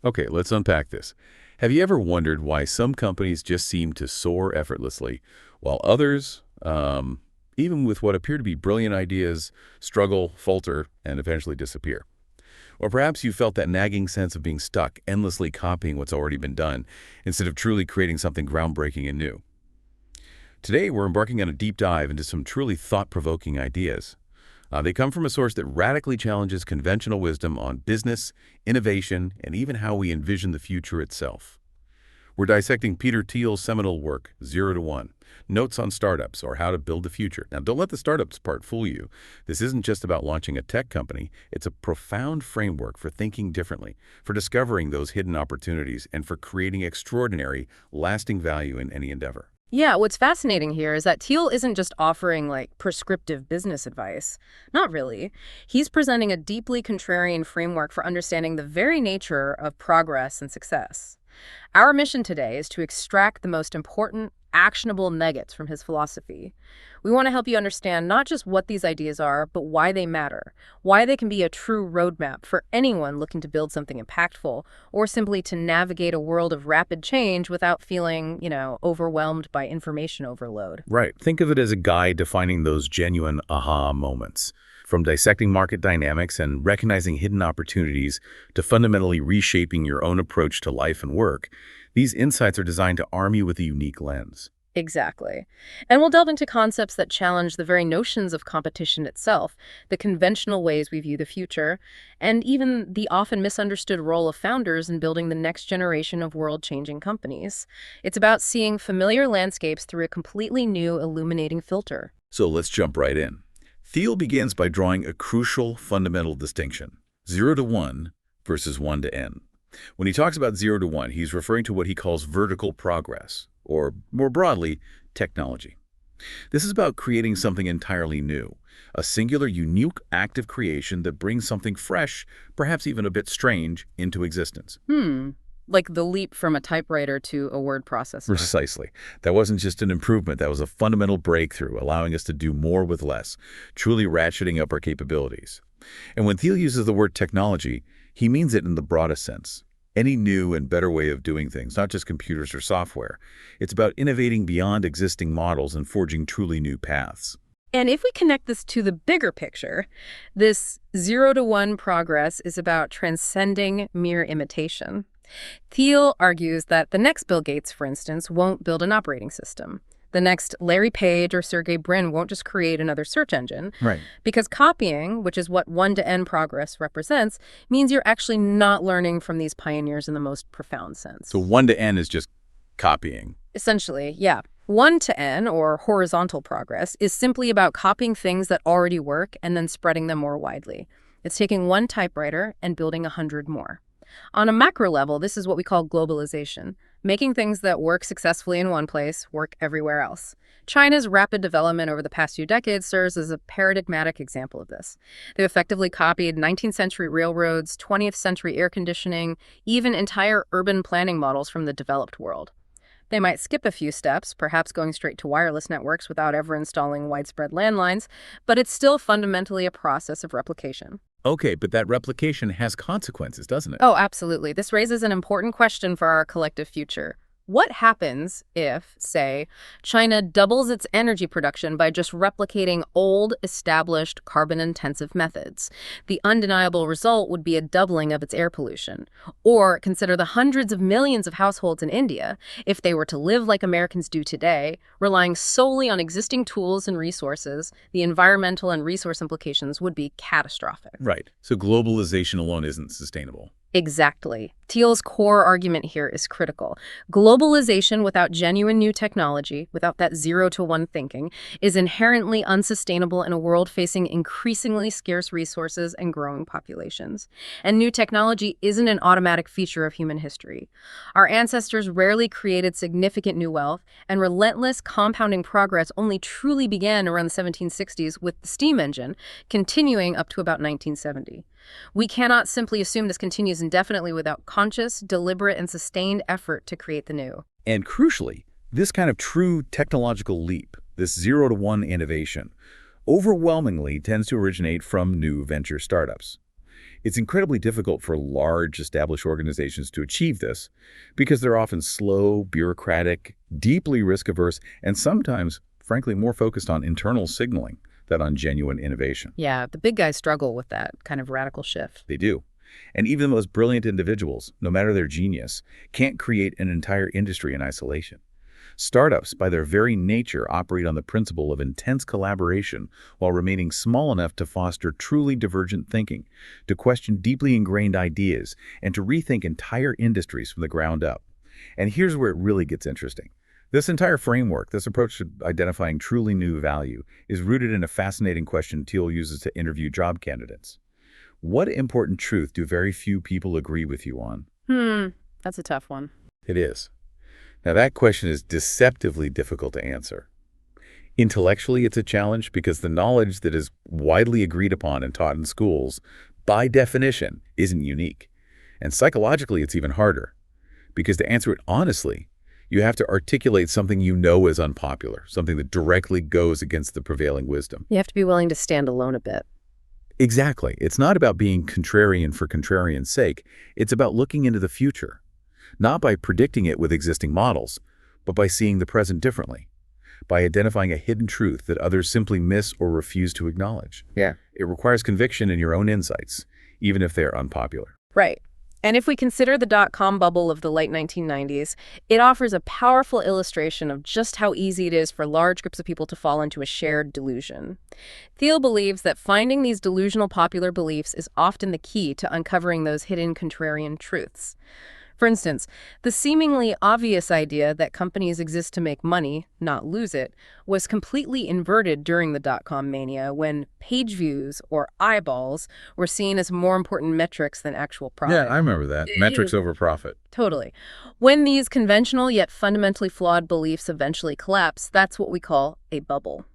Okay, let's unpack this. Have you ever wondered why some companies just seem to soar effortlessly, while others, even with what appear to be brilliant ideas, struggle, falter, and eventually disappear? Or perhaps you felt that nagging sense of being stuck, endlessly copying what's already been done, instead of truly creating something groundbreaking and new. Today, we're embarking on a deep dive into some truly thought-provoking ideas. They come from a source that radically challenges conventional wisdom on business, innovation, and even how we envision the future itself. We're dissecting Peter Thiel's seminal work, Zero to One, Notes on Startups or How to Build the Future. Now, don't let the startups part fool you. This isn't just about launching a tech company. It's a profound framework for thinking differently, for discovering those hidden opportunities, and for creating extraordinary, lasting value in any endeavor. Yeah, what's fascinating here is that Thiel isn't just offering prescriptive business advice. Not really. He's presenting a deeply contrarian framework for understanding the very nature of progress and success. Our mission today is to extract the most important, actionable nuggets from his philosophy. We want to help you understand not just what these ideas are, but why they matter, why they can be a true roadmap for anyone looking to build something impactful, or simply to navigate a world of rapid change without feeling, overwhelmed by information overload. Right. Think of it as a guide to finding those genuine aha moments. From dissecting market dynamics and recognizing hidden opportunities to fundamentally reshaping your own approach to life and work, these insights are designed to arm you with a unique lens. Exactly. And we'll delve into concepts that challenge the very notions of competition itself, the conventional ways we view the future, and even the often misunderstood role of founders in building the next generation of world-changing companies. It's about seeing familiar landscapes through a completely new illuminating filter. So let's jump right in. Thiel begins by drawing a crucial fundamental distinction, 0 to 1 versus 1 to n. When he talks about 0 to 1, he's referring to what he calls vertical progress, or more broadly, technology. This is about creating something entirely new, a singular, unique act of creation that brings something fresh, perhaps even a bit strange, into existence. Like the leap from a typewriter to a word processor. Precisely. That wasn't just an improvement, that was a fundamental breakthrough, allowing us to do more with less, truly ratcheting up our capabilities. And when Thiel uses the word technology, he means it in the broadest sense. Any new and better way of doing things, not just computers or software. It's about innovating beyond existing models and forging truly new paths. And if we connect this to the bigger picture, this 0 to 1 progress is about transcending mere imitation. Thiel argues that the next Bill Gates, for instance, won't build an operating system. The next Larry Page or Sergey Brin won't just create another search engine. Right. Because copying, which is what 1 to n progress represents, means you're actually not learning from these pioneers in the most profound sense. So 1 to n is just copying. Essentially, yeah. 1 to n, or horizontal progress, is simply about copying things that already work and then spreading them more widely. It's taking one typewriter and building 100 more. On a macro level, this is what we call globalization, making things that work successfully in one place work everywhere else. China's rapid development over the past few decades serves as a paradigmatic example of this. They've effectively copied 19th century railroads, 20th century air conditioning, even entire urban planning models from the developed world. They might skip a few steps, perhaps going straight to wireless networks without ever installing widespread landlines, but it's still fundamentally a process of replication. Okay, but that replication has consequences, doesn't it? Oh, absolutely. This raises an important question for our collective future. What happens if, say, China doubles its energy production by just replicating old, established, carbon-intensive methods? The undeniable result would be a doubling of its air pollution. Or consider the hundreds of millions of households in India. If they were to live like Americans do today, relying solely on existing tools and resources, the environmental and resource implications would be catastrophic. Right. So globalization alone isn't sustainable. Exactly. Thiel's core argument here is critical. Globalization without genuine new technology, without that 0 to 1 thinking, is inherently unsustainable in a world facing increasingly scarce resources and growing populations. And new technology isn't an automatic feature of human history. Our ancestors rarely created significant new wealth, and relentless compounding progress only truly began around the 1760s with the steam engine, continuing up to about 1970. We cannot simply assume this continues indefinitely without conscious, deliberate, and sustained effort to create the new. And crucially, this kind of true technological leap, this 0 to 1 innovation, overwhelmingly tends to originate from new venture startups. It's incredibly difficult for large, established organizations to achieve this because they're often slow, bureaucratic, deeply risk-averse, and sometimes, frankly, more focused on internal signaling than on genuine innovation. Yeah, the big guys struggle with that kind of radical shift. They do. And even the most brilliant individuals, no matter their genius, can't create an entire industry in isolation. Startups, by their very nature, operate on the principle of intense collaboration while remaining small enough to foster truly divergent thinking, to question deeply ingrained ideas, and to rethink entire industries from the ground up. And here's where it really gets interesting. This entire framework, this approach to identifying truly new value, is rooted in a fascinating question Thiel uses to interview job candidates. What important truth do very few people agree with you on? That's a tough one. It is. Now, that question is deceptively difficult to answer. Intellectually, it's a challenge because the knowledge that is widely agreed upon and taught in schools, by definition, isn't unique. And psychologically, it's even harder because to answer it honestly, you have to articulate something you know is unpopular, something that directly goes against the prevailing wisdom. You have to be willing to stand alone a bit. Exactly. It's not about being contrarian for contrarian's sake. It's about looking into the future, not by predicting it with existing models, but by seeing the present differently, by identifying a hidden truth that others simply miss or refuse to acknowledge. Yeah. It requires conviction in your own insights, even if they're unpopular. Right. And if we consider the dot-com bubble of the late 1990s, it offers a powerful illustration of just how easy it is for large groups of people to fall into a shared delusion. Thiel believes that finding these delusional popular beliefs is often the key to uncovering those hidden contrarian truths. For instance, the seemingly obvious idea that companies exist to make money, not lose it, was completely inverted during the dot-com mania when page views, or eyeballs, were seen as more important metrics than actual profit. Yeah, I remember that. Metrics over profit. Totally. When these conventional yet fundamentally flawed beliefs eventually collapse, that's what we call a bubble.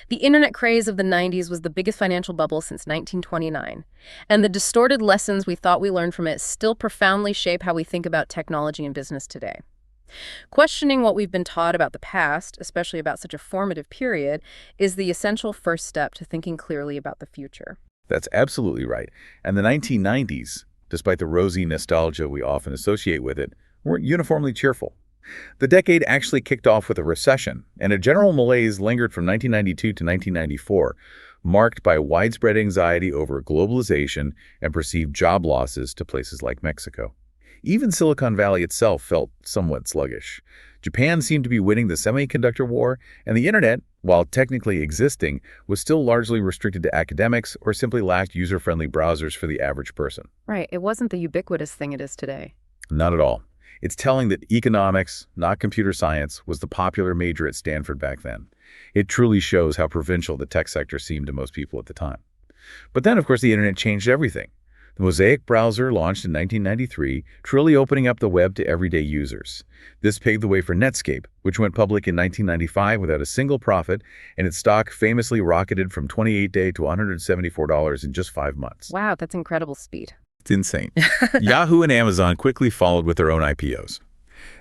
The internet craze of the 90s was the biggest financial bubble since 1929, and the distorted lessons we thought we learned from it still profoundly shape how we think about technology and business today. Questioning what we've been taught about the past, especially about such a formative period, is the essential first step to thinking clearly about the future. That's absolutely right. And the 1990s, despite the rosy nostalgia we often associate with it, weren't uniformly cheerful. The decade actually kicked off with a recession, and a general malaise lingered from 1992 to 1994, marked by widespread anxiety over globalization and perceived job losses to places like Mexico. Even Silicon Valley itself felt somewhat sluggish. Japan seemed to be winning the semiconductor war, and the internet, while technically existing, was still largely restricted to academics or simply lacked user-friendly browsers for the average person. Right, it wasn't the ubiquitous thing it is today. Not at all. It's telling that economics, not computer science, was the popular major at Stanford back then. It truly shows how provincial the tech sector seemed to most people at the time. But then, of course, the internet changed everything. The Mosaic browser launched in 1993, truly opening up the web to everyday users. This paved the way for Netscape, which went public in 1995 without a single profit, and its stock famously rocketed from $28 to $174 in just 5 months. Wow, that's incredible speed. It's insane. Yahoo and Amazon quickly followed with their own IPOs.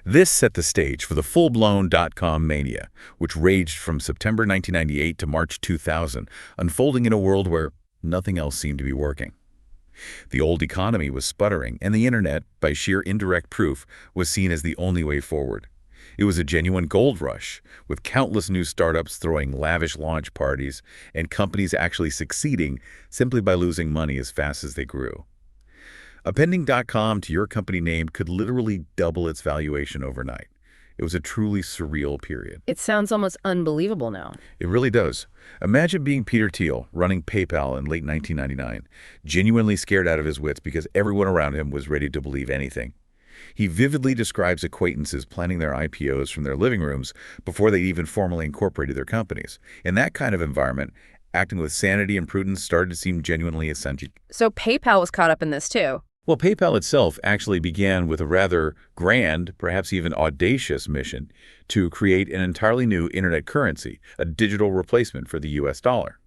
This set the stage for the full-blown dot-com mania, which raged from September 1998 to March 2000, unfolding in a world where nothing else seemed to be working. The old economy was sputtering, and the internet, by sheer indirect proof, was seen as the only way forward. It was a genuine gold rush, with countless new startups throwing lavish launch parties and companies actually succeeding simply by losing money as fast as they grew. Appending .com to your company name could literally double its valuation overnight. It was a truly surreal period. It sounds almost unbelievable now. It really does. Imagine being Peter Thiel, running PayPal in late 1999, genuinely scared out of his wits because everyone around him was ready to believe anything. He vividly describes acquaintances planning their IPOs from their living rooms before they even formally incorporated their companies. In that kind of environment, acting with sanity and prudence started to seem genuinely essential. So PayPal was caught up in this too. Well, PayPal itself actually began with a rather grand, perhaps even audacious mission to create an entirely new internet currency, a digital replacement for the US dollar.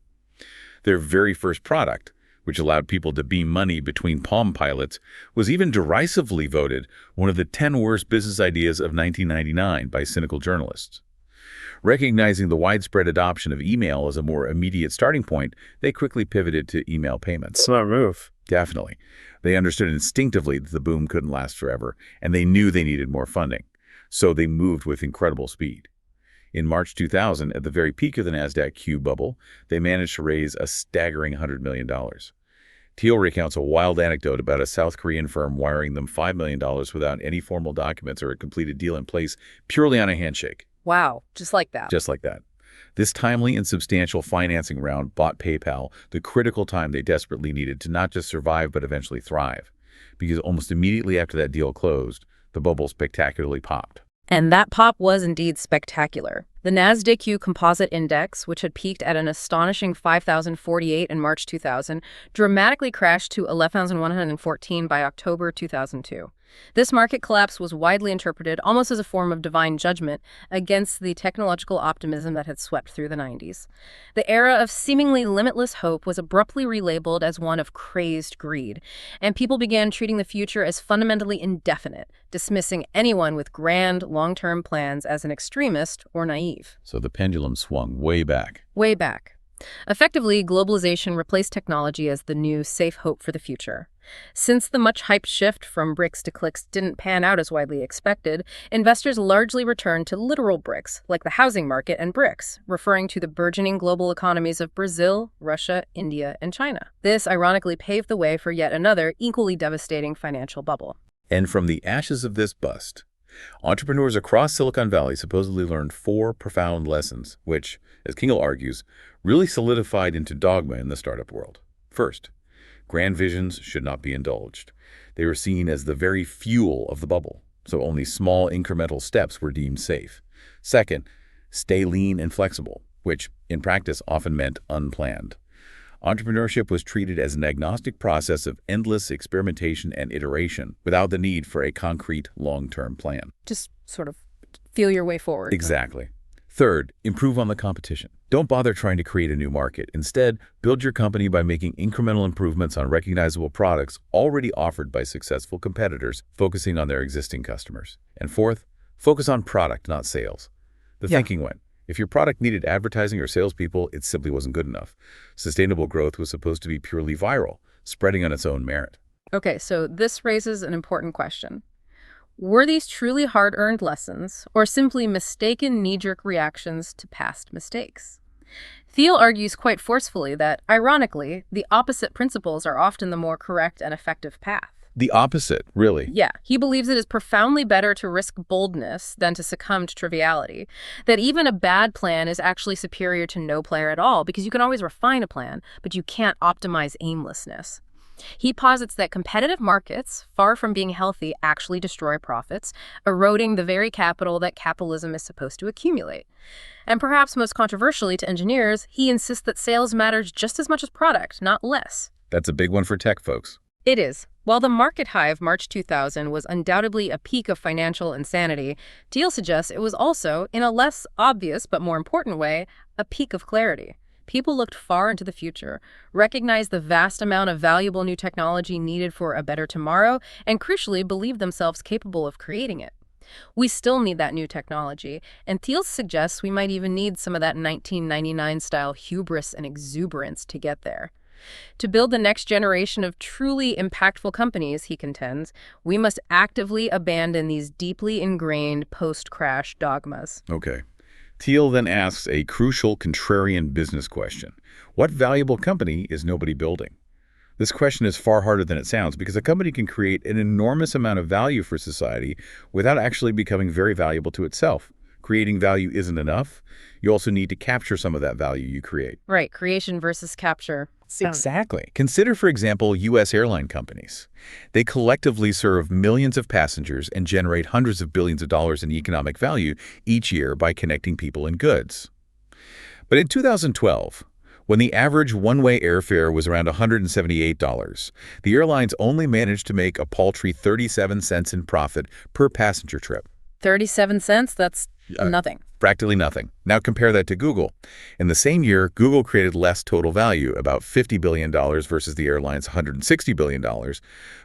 Their very first product, which allowed people to beam money between Palm Pilots, was even derisively voted one of the 10 worst business ideas of 1999 by cynical journalists. Recognizing the widespread adoption of email as a more immediate starting point, they quickly pivoted to email payments. Smart move. Definitely. They understood instinctively that the boom couldn't last forever, and they knew they needed more funding. So they moved with incredible speed. In March 2000, at the very peak of the Nasdaq Q bubble, they managed to raise a staggering $100 million. Thiel recounts a wild anecdote about a South Korean firm wiring them $5 million without any formal documents or a completed deal in place, purely on a handshake. Wow, just like that. Just like that. This timely and substantial financing round bought PayPal the critical time they desperately needed to not just survive but eventually thrive. Because almost immediately after that deal closed, the bubble spectacularly popped. And that pop was indeed spectacular. The Nasdaq Composite Index, which had peaked at an astonishing 5,048 in March 2000, dramatically crashed to 11,114 by October 2002. This market collapse was widely interpreted almost as a form of divine judgment against the technological optimism that had swept through the 90s. The era of seemingly limitless hope was abruptly relabeled as one of crazed greed, and people began treating the future as fundamentally indefinite, dismissing anyone with grand, long-term plans as an extremist or naive. So the pendulum swung way back. Way back. Effectively, globalization replaced technology as the new safe hope for the future. Since the much-hyped shift from bricks to clicks didn't pan out as widely expected, investors largely returned to literal bricks, like the housing market and BRICS, referring to the burgeoning global economies of Brazil, Russia, India, and China. This ironically paved the way for yet another equally devastating financial bubble. And from the ashes of this bust, entrepreneurs across Silicon Valley supposedly learned 4 profound lessons, which, as Kingle argues, really solidified into dogma in the startup world. First, grand visions should not be indulged. They were seen as the very fuel of the bubble, so only small incremental steps were deemed safe. Second, stay lean and flexible, which in practice often meant unplanned. Entrepreneurship was treated as an agnostic process of endless experimentation and iteration without the need for a concrete long-term plan. Just sort of feel your way forward. Exactly. Third, improve on the competition. Don't bother trying to create a new market. Instead, build your company by making incremental improvements on recognizable products already offered by successful competitors, focusing on their existing customers. And fourth, focus on product, not sales. The thinking went, if your product needed advertising or salespeople, it simply wasn't good enough. Sustainable growth was supposed to be purely viral, spreading on its own merit. Okay, so this raises an important question. Were these truly hard-earned lessons, or simply mistaken knee-jerk reactions to past mistakes? Thiel argues quite forcefully that, ironically, the opposite principles are often the more correct and effective path. The opposite, really. Yeah, he believes it is profoundly better to risk boldness than to succumb to triviality, that even a bad plan is actually superior to no plan at all, because you can always refine a plan, but you can't optimize aimlessness. He posits that competitive markets, far from being healthy, actually destroy profits, eroding the very capital that capitalism is supposed to accumulate. And perhaps most controversially to engineers, he insists that sales matters just as much as product, not less. That's a big one for tech folks. It is. While the market high of March 2000 was undoubtedly a peak of financial insanity, Thiel suggests it was also, in a less obvious but more important way, a peak of clarity. People looked far into the future, recognized the vast amount of valuable new technology needed for a better tomorrow, and crucially believed themselves capable of creating it. We still need that new technology, and Thiel suggests we might even need some of that 1999-style hubris and exuberance to get there. To build the next generation of truly impactful companies, he contends, we must actively abandon these deeply ingrained post-crash dogmas. Okay. Thiel then asks a crucial contrarian business question. What valuable company is nobody building? This question is far harder than it sounds because a company can create an enormous amount of value for society without actually becoming very valuable to itself. Creating value isn't enough. You also need to capture some of that value you create. Right, creation versus capture. Exactly. Consider, for example, U.S. airline companies. They collectively serve millions of passengers and generate hundreds of billions of dollars in economic value each year by connecting people and goods. But in 2012, when the average one-way airfare was around $178, the airlines only managed to make a paltry 37 cents in profit per passenger trip. 37 cents? That's nothing. Practically nothing. Now compare that to Google. In the same year, Google created less total value, about $50 billion versus the airline's $160 billion,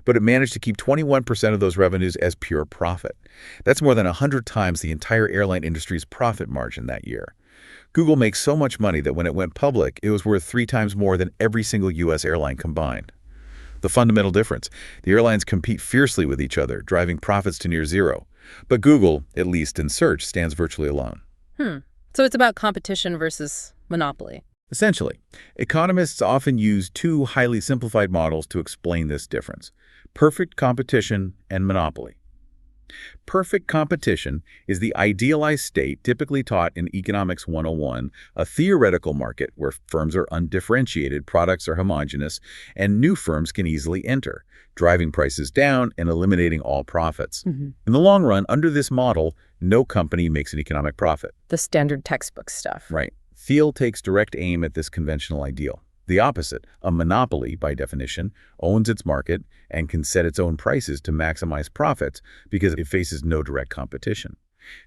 but it managed to keep 21% of those revenues as pure profit. That's more than 100 times the entire airline industry's profit margin that year. Google makes so much money that when it went public, it was worth 3 times more than every single U.S. airline combined. the fundamental difference. The airlines compete fiercely with each other, driving profits to near zero. But Google, at least in search, stands virtually alone. So it's about competition versus monopoly. Essentially, economists often use two highly simplified models to explain this difference: perfect competition and monopoly. Perfect competition is the idealized state typically taught in Economics 101, a theoretical market where firms are undifferentiated, products are homogeneous, and new firms can easily enter, driving prices down and eliminating all profits. In the long run, under this model, no company makes an economic profit. The standard textbook stuff. Right. Thiel takes direct aim at this conventional ideal. The opposite, a monopoly, by definition, owns its market and can set its own prices to maximize profits because it faces no direct competition.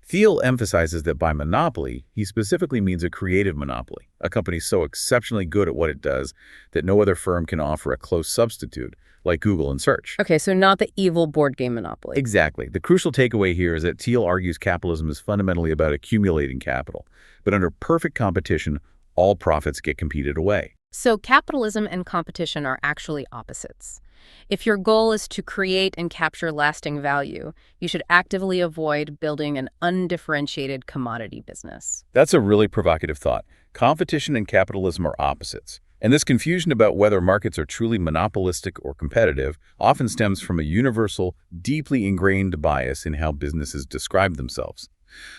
Thiel emphasizes that by monopoly, he specifically means a creative monopoly, a company so exceptionally good at what it does that no other firm can offer a close substitute, like Google and Search. Okay, so not the evil board game monopoly. Exactly. The crucial takeaway here is that Thiel argues capitalism is fundamentally about accumulating capital, but under perfect competition, all profits get competed away. So capitalism and competition are actually opposites. If your goal is to create and capture lasting value, you should actively avoid building an undifferentiated commodity business. That's a really provocative thought. Competition and capitalism are opposites. And this confusion about whether markets are truly monopolistic or competitive often stems from a universal, deeply ingrained bias in how businesses describe themselves.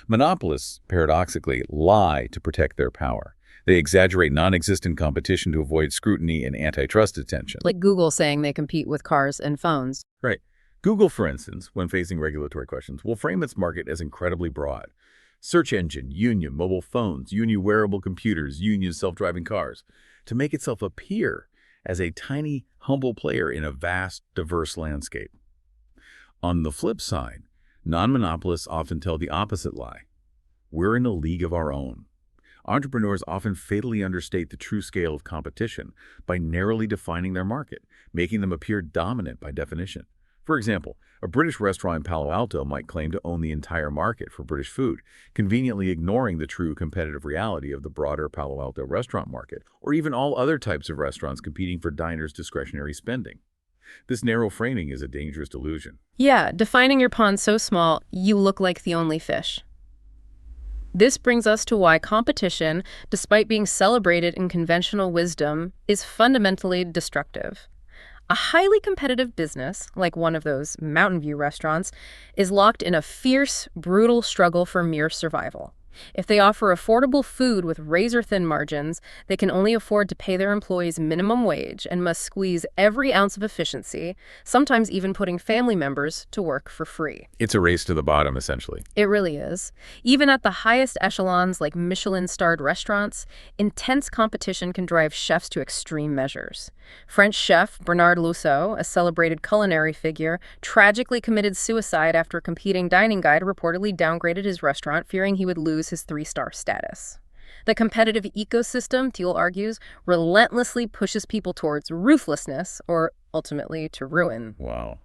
Monopolists, paradoxically, lie to protect their power. They exaggerate non-existent competition to avoid scrutiny and antitrust attention. Like Google saying they compete with cars and phones. Right. Google, for instance, when facing regulatory questions, will frame its market as incredibly broad. Search engine, union, mobile phones, union wearable computers, union self-driving cars, to make itself appear as a tiny, humble player in a vast, diverse landscape. On the flip side, non-monopolists often tell the opposite lie. We're in a league of our own. Entrepreneurs often fatally understate the true scale of competition by narrowly defining their market, making them appear dominant by definition. For example, a British restaurant in Palo Alto might claim to own the entire market for British food, conveniently ignoring the true competitive reality of the broader Palo Alto restaurant market, or even all other types of restaurants competing for diners' discretionary spending. This narrow framing is a dangerous delusion. Yeah, defining your pond so small, you look like the only fish. This brings us to why competition, despite being celebrated in conventional wisdom, is fundamentally destructive. A highly competitive business, like one of those Mountain View restaurants, is locked in a fierce, brutal struggle for mere survival. If they offer affordable food with razor-thin margins, they can only afford to pay their employees minimum wage and must squeeze every ounce of efficiency, sometimes even putting family members to work for free. It's a race to the bottom, essentially. It really is. Even at the highest echelons like Michelin-starred restaurants, intense competition can drive chefs to extreme measures. French chef Bernard Loiseau, a celebrated culinary figure, tragically committed suicide after a competing dining guide reportedly downgraded his restaurant, fearing he would lose his 3-star status. The competitive ecosystem, Thiel argues, relentlessly pushes people towards ruthlessness, or ultimately to ruin. Wow.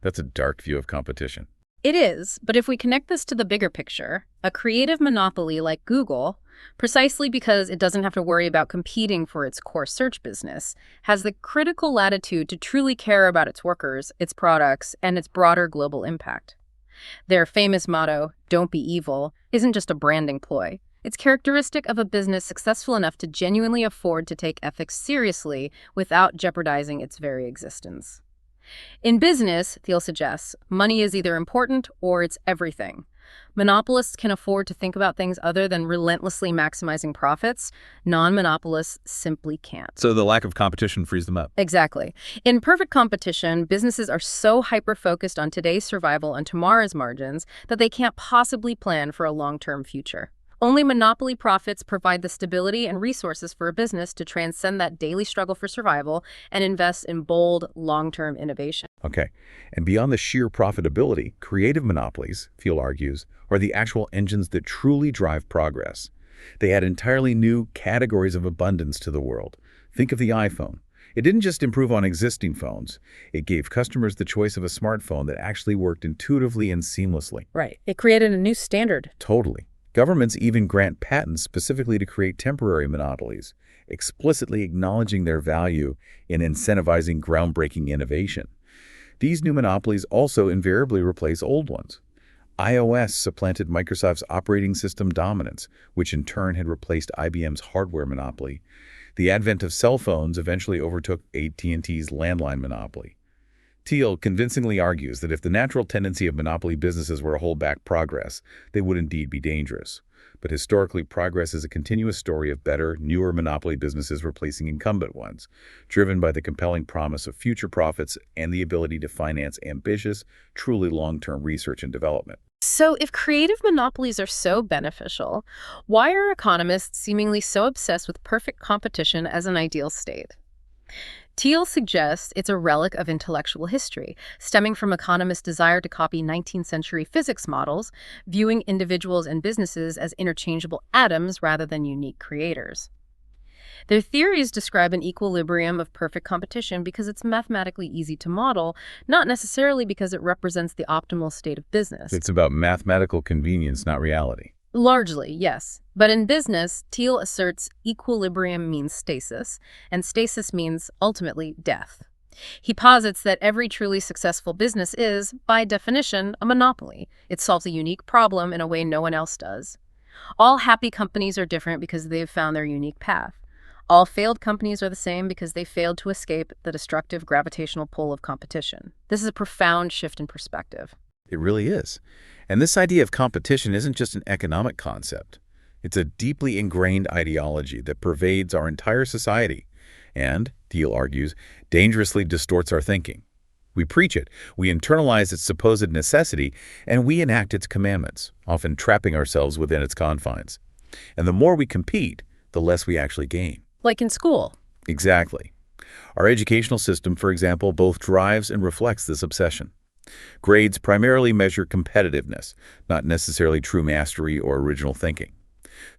That's a dark view of competition. It is, but if we connect this to the bigger picture, a creative monopoly like Google, precisely because it doesn't have to worry about competing for its core search business, has the critical latitude to truly care about its workers, its products, and its broader global impact. Their famous motto, "Don't be evil," isn't just a branding ploy. It's characteristic of a business successful enough to genuinely afford to take ethics seriously without jeopardizing its very existence. In business, Thiel suggests, money is either important or it's everything. Monopolists can afford to think about things other than relentlessly maximizing profits. Non-monopolists simply can't. So the lack of competition frees them up. Exactly. In perfect competition, businesses are so hyper-focused on today's survival and tomorrow's margins that they can't possibly plan for a long-term future. Only monopoly profits provide the stability and resources for a business to transcend that daily struggle for survival and invest in bold, long-term innovation. Okay. And beyond the sheer profitability, creative monopolies, Thiel argues, are the actual engines that truly drive progress. They add entirely new categories of abundance to the world. Think of the iPhone. It didn't just improve on existing phones. It gave customers the choice of a smartphone that actually worked intuitively and seamlessly. Right. It created a new standard. Totally. Governments even grant patents specifically to create temporary monopolies, explicitly acknowledging their value in incentivizing groundbreaking innovation. These new monopolies also invariably replace old ones. iOS supplanted Microsoft's operating system dominance, which in turn had replaced IBM's hardware monopoly. The advent of cell phones eventually overtook AT&T's landline monopoly. Thiel convincingly argues that if the natural tendency of monopoly businesses were to hold back progress, they would indeed be dangerous. But historically, progress is a continuous story of better, newer monopoly businesses replacing incumbent ones, driven by the compelling promise of future profits and the ability to finance ambitious, truly long-term research and development. So if creative monopolies are so beneficial, why are economists seemingly so obsessed with perfect competition as an ideal state? Thiel suggests it's a relic of intellectual history, stemming from economists' desire to copy 19th century physics models, viewing individuals and businesses as interchangeable atoms rather than unique creators. Their theories describe an equilibrium of perfect competition because it's mathematically easy to model, not necessarily because it represents the optimal state of business. It's about mathematical convenience, not reality. Largely, yes. But in business, Thiel asserts equilibrium means stasis, and stasis means, ultimately, death. He posits that every truly successful business is, by definition, a monopoly. It solves a unique problem in a way no one else does. All happy companies are different because they've found their unique path. All failed companies are the same because they failed to escape the destructive gravitational pull of competition. This is a profound shift in perspective. It really is. And this idea of competition isn't just an economic concept. It's a deeply ingrained ideology that pervades our entire society and, Thiel argues, dangerously distorts our thinking. We preach it, we internalize its supposed necessity, and we enact its commandments, often trapping ourselves within its confines. And the more we compete, the less we actually gain. Like in school. Exactly. Our educational system, for example, both drives and reflects this obsession. Grades primarily measure competitiveness, not necessarily true mastery or original thinking.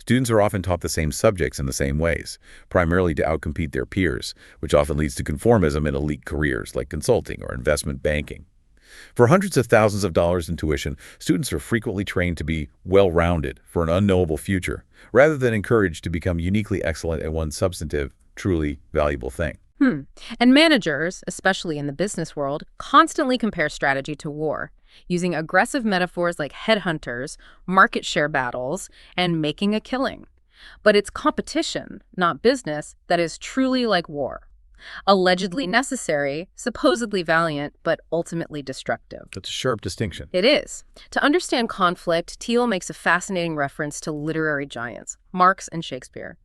Students are often taught the same subjects in the same ways, primarily to outcompete their peers, which often leads to conformism in elite careers like consulting or investment banking. For hundreds of thousands of dollars in tuition, students are frequently trained to be well-rounded for an unknowable future, rather than encouraged to become uniquely excellent at one substantive, truly valuable thing. And managers, especially in the business world, constantly compare strategy to war, using aggressive metaphors like headhunters, market share battles, and making a killing. But it's competition, not business, that is truly like war. Allegedly necessary, supposedly valiant, but ultimately destructive. That's a sharp distinction. It is. To understand conflict, Thiel makes a fascinating reference to literary giants, Marx and Shakespeare.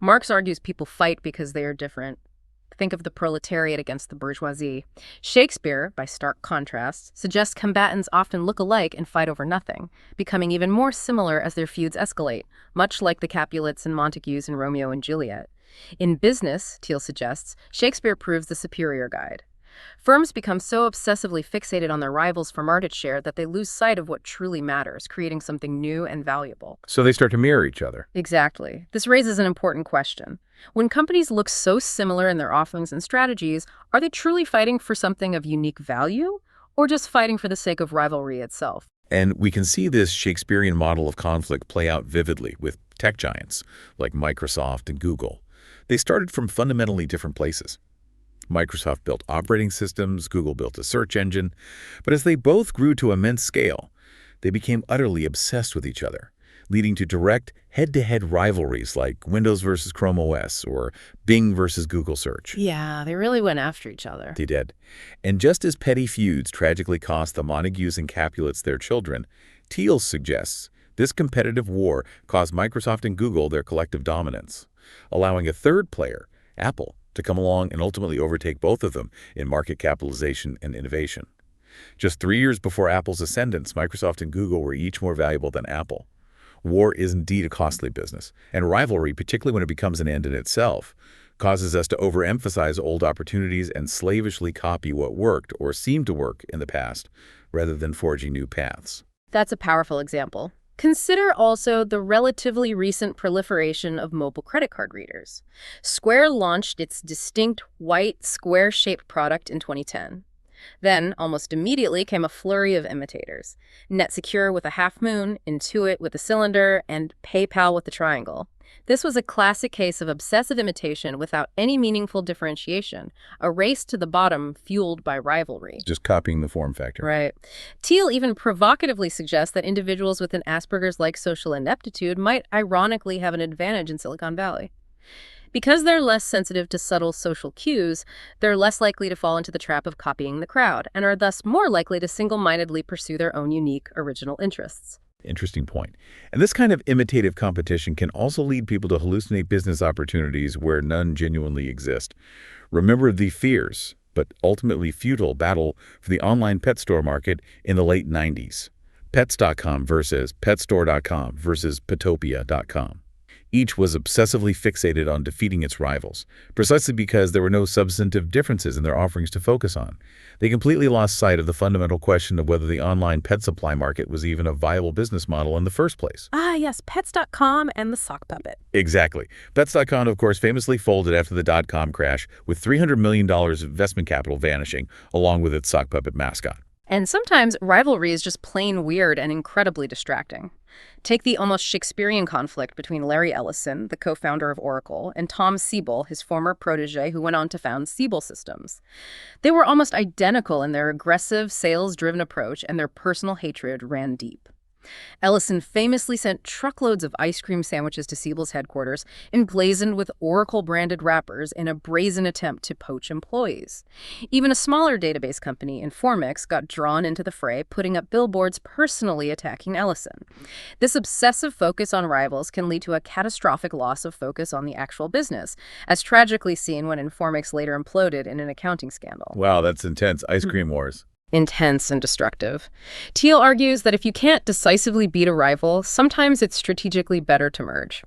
Marx argues people fight because they are different. Think of the proletariat against the bourgeoisie. Shakespeare, by stark contrast, suggests combatants often look alike and fight over nothing, becoming even more similar as their feuds escalate, much like the Capulets and Montagues in Romeo and Juliet. In business, Thiel suggests, Shakespeare proves the superior guide. Firms become so obsessively fixated on their rivals for market share that they lose sight of what truly matters, creating something new and valuable. So they start to mirror each other. Exactly. This raises an important question. When companies look so similar in their offerings and strategies, are they truly fighting for something of unique value, or just fighting for the sake of rivalry itself? And we can see this Shakespearean model of conflict play out vividly with tech giants like Microsoft and Google. They started from fundamentally different places. Microsoft built operating systems, Google built a search engine, but as they both grew to immense scale, they became utterly obsessed with each other, leading to direct head-to-head rivalries like Windows versus Chrome OS or Bing versus Google Search. Yeah, they really went after each other. They did. And just as petty feuds tragically cost the Montagues and Capulets their children, Thiel suggests this competitive war caused Microsoft and Google their collective dominance, allowing a third player, Apple, to come along and ultimately overtake both of them in market capitalization and innovation. Just 3 years before Apple's ascendance, Microsoft and Google were each more valuable than Apple. War is indeed a costly business, and rivalry, particularly when it becomes an end in itself, causes us to overemphasize old opportunities and slavishly copy what worked or seemed to work in the past, rather than forging new paths. That's a powerful example. Consider also the relatively recent proliferation of mobile credit card readers. Square launched its distinct white square-shaped product in 2010. Then, almost immediately, came a flurry of imitators. NetSecure with a half moon, Intuit with a cylinder, and PayPal with the triangle. This was a classic case of obsessive imitation without any meaningful differentiation, a race to the bottom fueled by rivalry. Just copying the form factor. Right. Thiel even provocatively suggests that individuals with an Asperger's-like social ineptitude might ironically have an advantage in Silicon Valley. Because they're less sensitive to subtle social cues, they're less likely to fall into the trap of copying the crowd, and are thus more likely to single-mindedly pursue their own unique, original interests. Interesting point. And this kind of imitative competition can also lead people to hallucinate business opportunities where none genuinely exist. Remember the fierce, but ultimately futile battle for the online pet store market in the late 90s. Pets.com versus Petstore.com versus Petopia.com. Each was obsessively fixated on defeating its rivals, precisely because there were no substantive differences in their offerings to focus on. They completely lost sight of the fundamental question of whether the online pet supply market was even a viable business model in the first place. Ah, yes, Pets.com and the sock puppet. Exactly. Pets.com, of course, famously folded after the dot-com crash, with $300 million of investment capital vanishing, along with its sock puppet mascot. And sometimes rivalry is just plain weird and incredibly distracting. Take the almost Shakespearean conflict between Larry Ellison, the co-founder of Oracle, and Tom Siebel, his former protege who went on to found Siebel Systems. They were almost identical in their aggressive, sales-driven approach, and their personal hatred ran deep. Ellison famously sent truckloads of ice cream sandwiches to Siebel's headquarters, emblazoned with Oracle-branded wrappers in a brazen attempt to poach employees. Even a smaller database company, Informix, got drawn into the fray, putting up billboards personally attacking Ellison. This obsessive focus on rivals can lead to a catastrophic loss of focus on the actual business, as tragically seen when Informix later imploded in an accounting scandal. Wow, that's intense. Ice cream wars. Intense and destructive. Thiel argues that if you can't decisively beat a rival, sometimes it's strategically better to merge.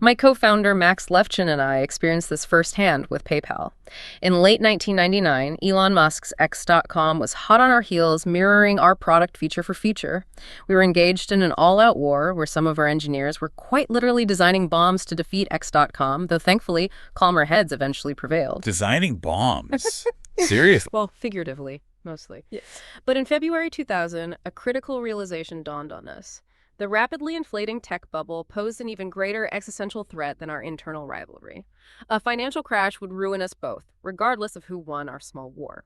My co-founder Max Levchin and I experienced this firsthand with PayPal. In late 1999, Elon Musk's X.com was hot on our heels, mirroring our product feature for feature. We were engaged in an all-out war where some of our engineers were quite literally designing bombs to defeat X.com, though thankfully, calmer heads eventually prevailed. Designing bombs? Seriously? Well, figuratively. Mostly. Yes. But in February 2000, a critical realization dawned on us. The rapidly inflating tech bubble posed an even greater existential threat than our internal rivalry. A financial crash would ruin us both, regardless of who won our small war.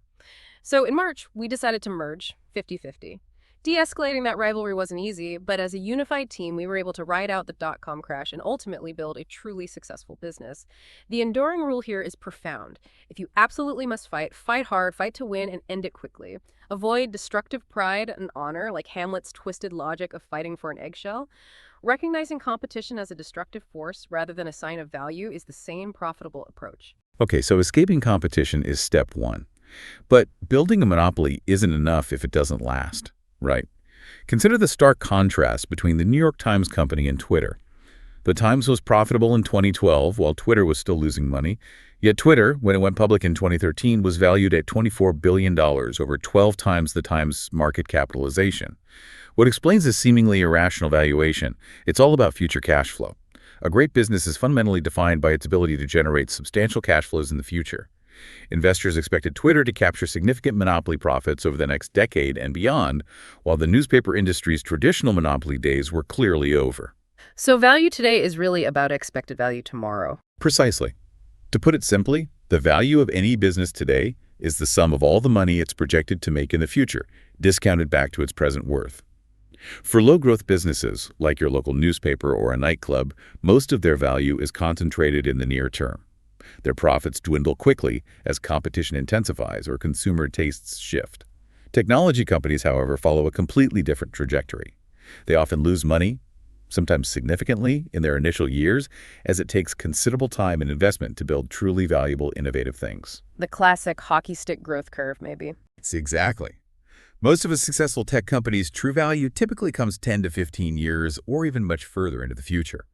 So in March, we decided to merge 50-50. De-escalating that rivalry wasn't easy, but as a unified team, we were able to ride out the dot-com crash and ultimately build a truly successful business. The enduring rule here is profound. If you absolutely must fight, fight hard, fight to win, and end it quickly. Avoid destructive pride and honor, like Hamlet's twisted logic of fighting for an eggshell. Recognizing competition as a destructive force rather than a sign of value is the same profitable approach. Okay, so escaping competition is step one. But building a monopoly isn't enough if it doesn't last. Right. Consider the stark contrast between the New York Times Company and Twitter. The Times was profitable in 2012 while Twitter was still losing money, yet Twitter, when it went public in 2013, was valued at $24 billion, over 12 times the Times' market capitalization. What explains this seemingly irrational valuation? It's all about future cash flow. A great business is fundamentally defined by its ability to generate substantial cash flows in the future. Investors expected Twitter to capture significant monopoly profits over the next decade and beyond, while the newspaper industry's traditional monopoly days were clearly over. So value today is really about expected value tomorrow. Precisely. To put it simply, the value of any business today is the sum of all the money it's projected to make in the future, discounted back to its present worth. For low-growth businesses, like your local newspaper or a nightclub, most of their value is concentrated in the near term. Their profits dwindle quickly as competition intensifies or consumer tastes shift. Technology companies, however, follow a completely different trajectory. They often lose money, sometimes significantly, in their initial years, as it takes considerable time and investment to build truly valuable, innovative things. The classic hockey stick growth curve, maybe. Exactly. Most of a successful tech company's true value typically comes 10 to 15 years or even much further into the future.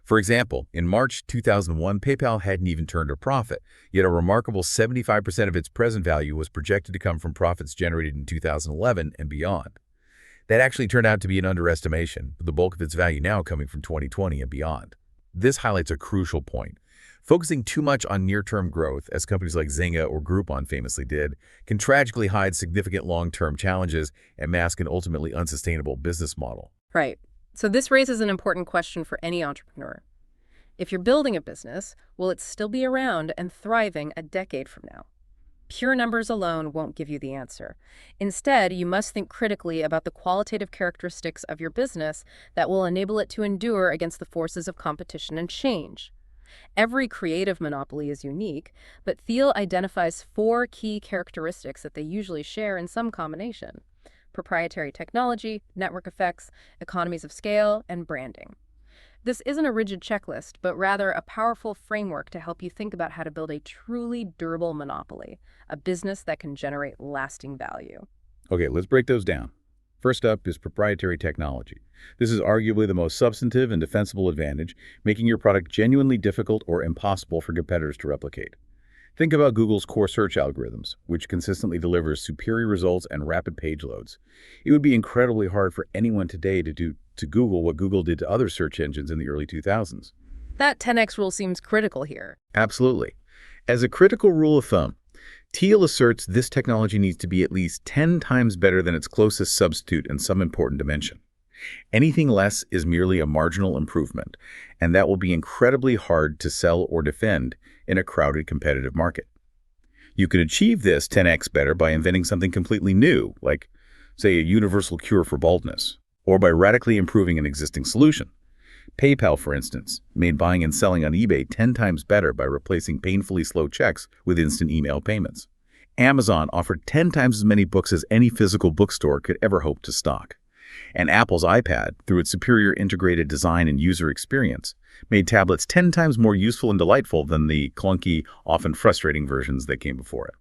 For example, in March 2001, PayPal hadn't even turned a profit, yet a remarkable 75% of its present value was projected to come from profits generated in 2011 and beyond. That actually turned out to be an underestimation, with the bulk of its value now coming from 2020 and beyond. This highlights a crucial point. Focusing too much on near-term growth, as companies like Zynga or Groupon famously did, can tragically hide significant long-term challenges and mask an ultimately unsustainable business model. Right. So this raises an important question for any entrepreneur. If you're building a business, will it still be around and thriving a decade from now? Pure numbers alone won't give you the answer. Instead, you must think critically about the qualitative characteristics of your business that will enable it to endure against the forces of competition and change. Every creative monopoly is unique, but Thiel identifies 4 key characteristics that they usually share in some combination: proprietary technology, network effects, economies of scale, and branding. This isn't a rigid checklist, but rather a powerful framework to help you think about how to build a truly durable monopoly, a business that can generate lasting value. Okay, let's break those down. First up is proprietary technology. This is arguably the most substantive and defensible advantage, making your product genuinely difficult or impossible for competitors to replicate. Think about Google's core search algorithms, which consistently delivers superior results and rapid page loads. It would be incredibly hard for anyone today to Google what Google did to other search engines in the early 2000s. That 10x rule seems critical here. Absolutely. As a critical rule of thumb, Thiel asserts this technology needs to be at least 10 times better than its closest substitute in some important dimension. Anything less is merely a marginal improvement, and that will be incredibly hard to sell or defend in a crowded competitive market. You can achieve this 10x better by inventing something completely new, like, say, a universal cure for baldness, or by radically improving an existing solution. PayPal, for instance, made buying and selling on eBay 10 times better by replacing painfully slow checks with instant email payments. Amazon offered 10 times as many books as any physical bookstore could ever hope to stock. And Apple's iPad, through its superior integrated design and user experience, made tablets 10 times more useful and delightful than the clunky, often frustrating versions that came before it.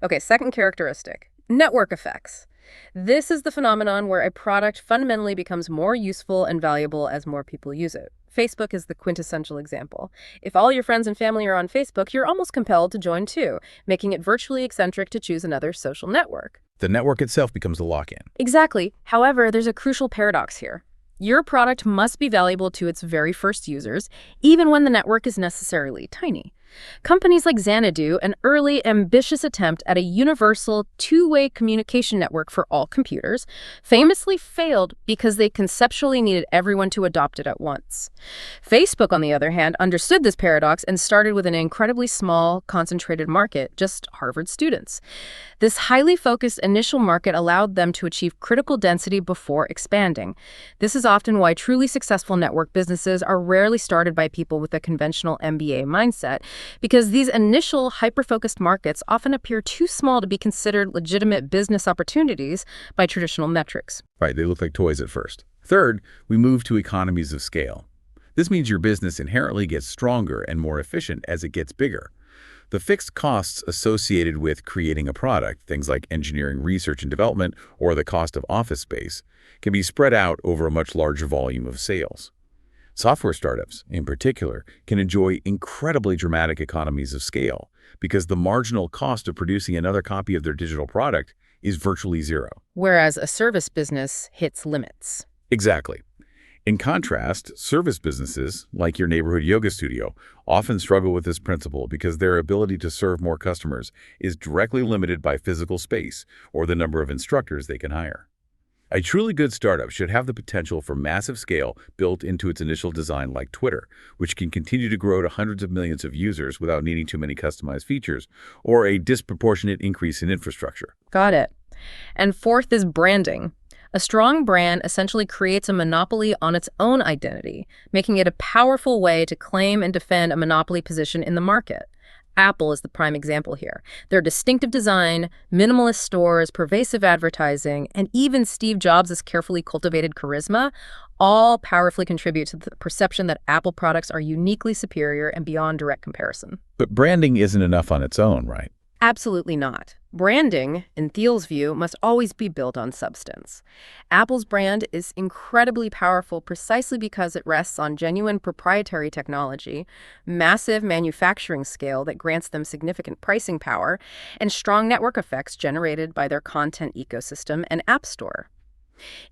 Okay, second characteristic, network effects. This is the phenomenon where a product fundamentally becomes more useful and valuable as more people use it. Facebook is the quintessential example. If all your friends and family are on Facebook, you're almost compelled to join too, making it virtually eccentric to choose another social network. The network itself becomes the lock-in. Exactly. However, there's a crucial paradox here. Your product must be valuable to its very first users, even when the network is necessarily tiny. Companies like Xanadu, an early, ambitious attempt at a universal two-way communication network for all computers, famously failed because they conceptually needed everyone to adopt it at once. Facebook, on the other hand, understood this paradox and started with an incredibly small, concentrated market, just Harvard students. This highly focused initial market allowed them to achieve critical density before expanding. This is often why truly successful network businesses are rarely started by people with a conventional MBA mindset, because these initial hyper-focused markets often appear too small to be considered legitimate business opportunities by traditional metrics. Right, they look like toys at first. Third, we move to economies of scale. This means your business inherently gets stronger and more efficient as it gets bigger. The fixed costs associated with creating a product, things like engineering, research, and development, or the cost of office space, can be spread out over a much larger volume of sales. Software startups, in particular, can enjoy incredibly dramatic economies of scale because the marginal cost of producing another copy of their digital product is virtually zero. Whereas a service business hits limits. Exactly. In contrast, service businesses, like your neighborhood yoga studio, often struggle with this principle because their ability to serve more customers is directly limited by physical space or the number of instructors they can hire. A truly good startup should have the potential for massive scale built into its initial design, like Twitter, which can continue to grow to hundreds of millions of users without needing too many customized features, or a disproportionate increase in infrastructure. Got it. And fourth is branding. A strong brand essentially creates a monopoly on its own identity, making it a powerful way to claim and defend a monopoly position in the market. Apple is the prime example here. Their distinctive design, minimalist stores, pervasive advertising, and even Steve Jobs' carefully cultivated charisma all powerfully contribute to the perception that Apple products are uniquely superior and beyond direct comparison. But branding isn't enough on its own, right? Absolutely not. Branding, in Thiel's view, must always be built on substance. Apple's brand is incredibly powerful precisely because it rests on genuine proprietary technology, massive manufacturing scale that grants them significant pricing power, and strong network effects generated by their content ecosystem and app store.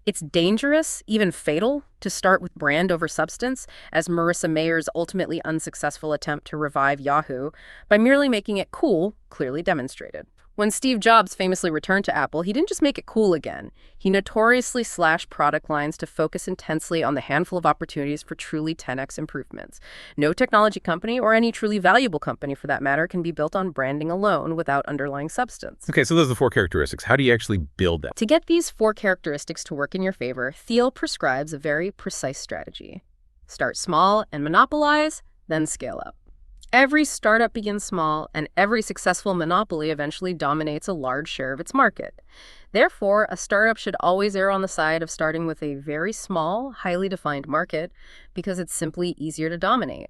It's dangerous, even fatal, to start with brand over substance, as Marissa Mayer's ultimately unsuccessful attempt to revive Yahoo by merely making it cool clearly demonstrated. When Steve Jobs famously returned to Apple, he didn't just make it cool again. He notoriously slashed product lines to focus intensely on the handful of opportunities for truly 10x improvements. No technology company, or any truly valuable company for that matter, can be built on branding alone without underlying substance. Okay, so those are the 4 characteristics. How do you actually build that? To get these 4 characteristics to work in your favor, Thiel prescribes a very precise strategy. Start small and monopolize, then scale up. Every startup begins small, and every successful monopoly eventually dominates a large share of its market. Therefore, a startup should always err on the side of starting with a very small, highly defined market because it's simply easier to dominate.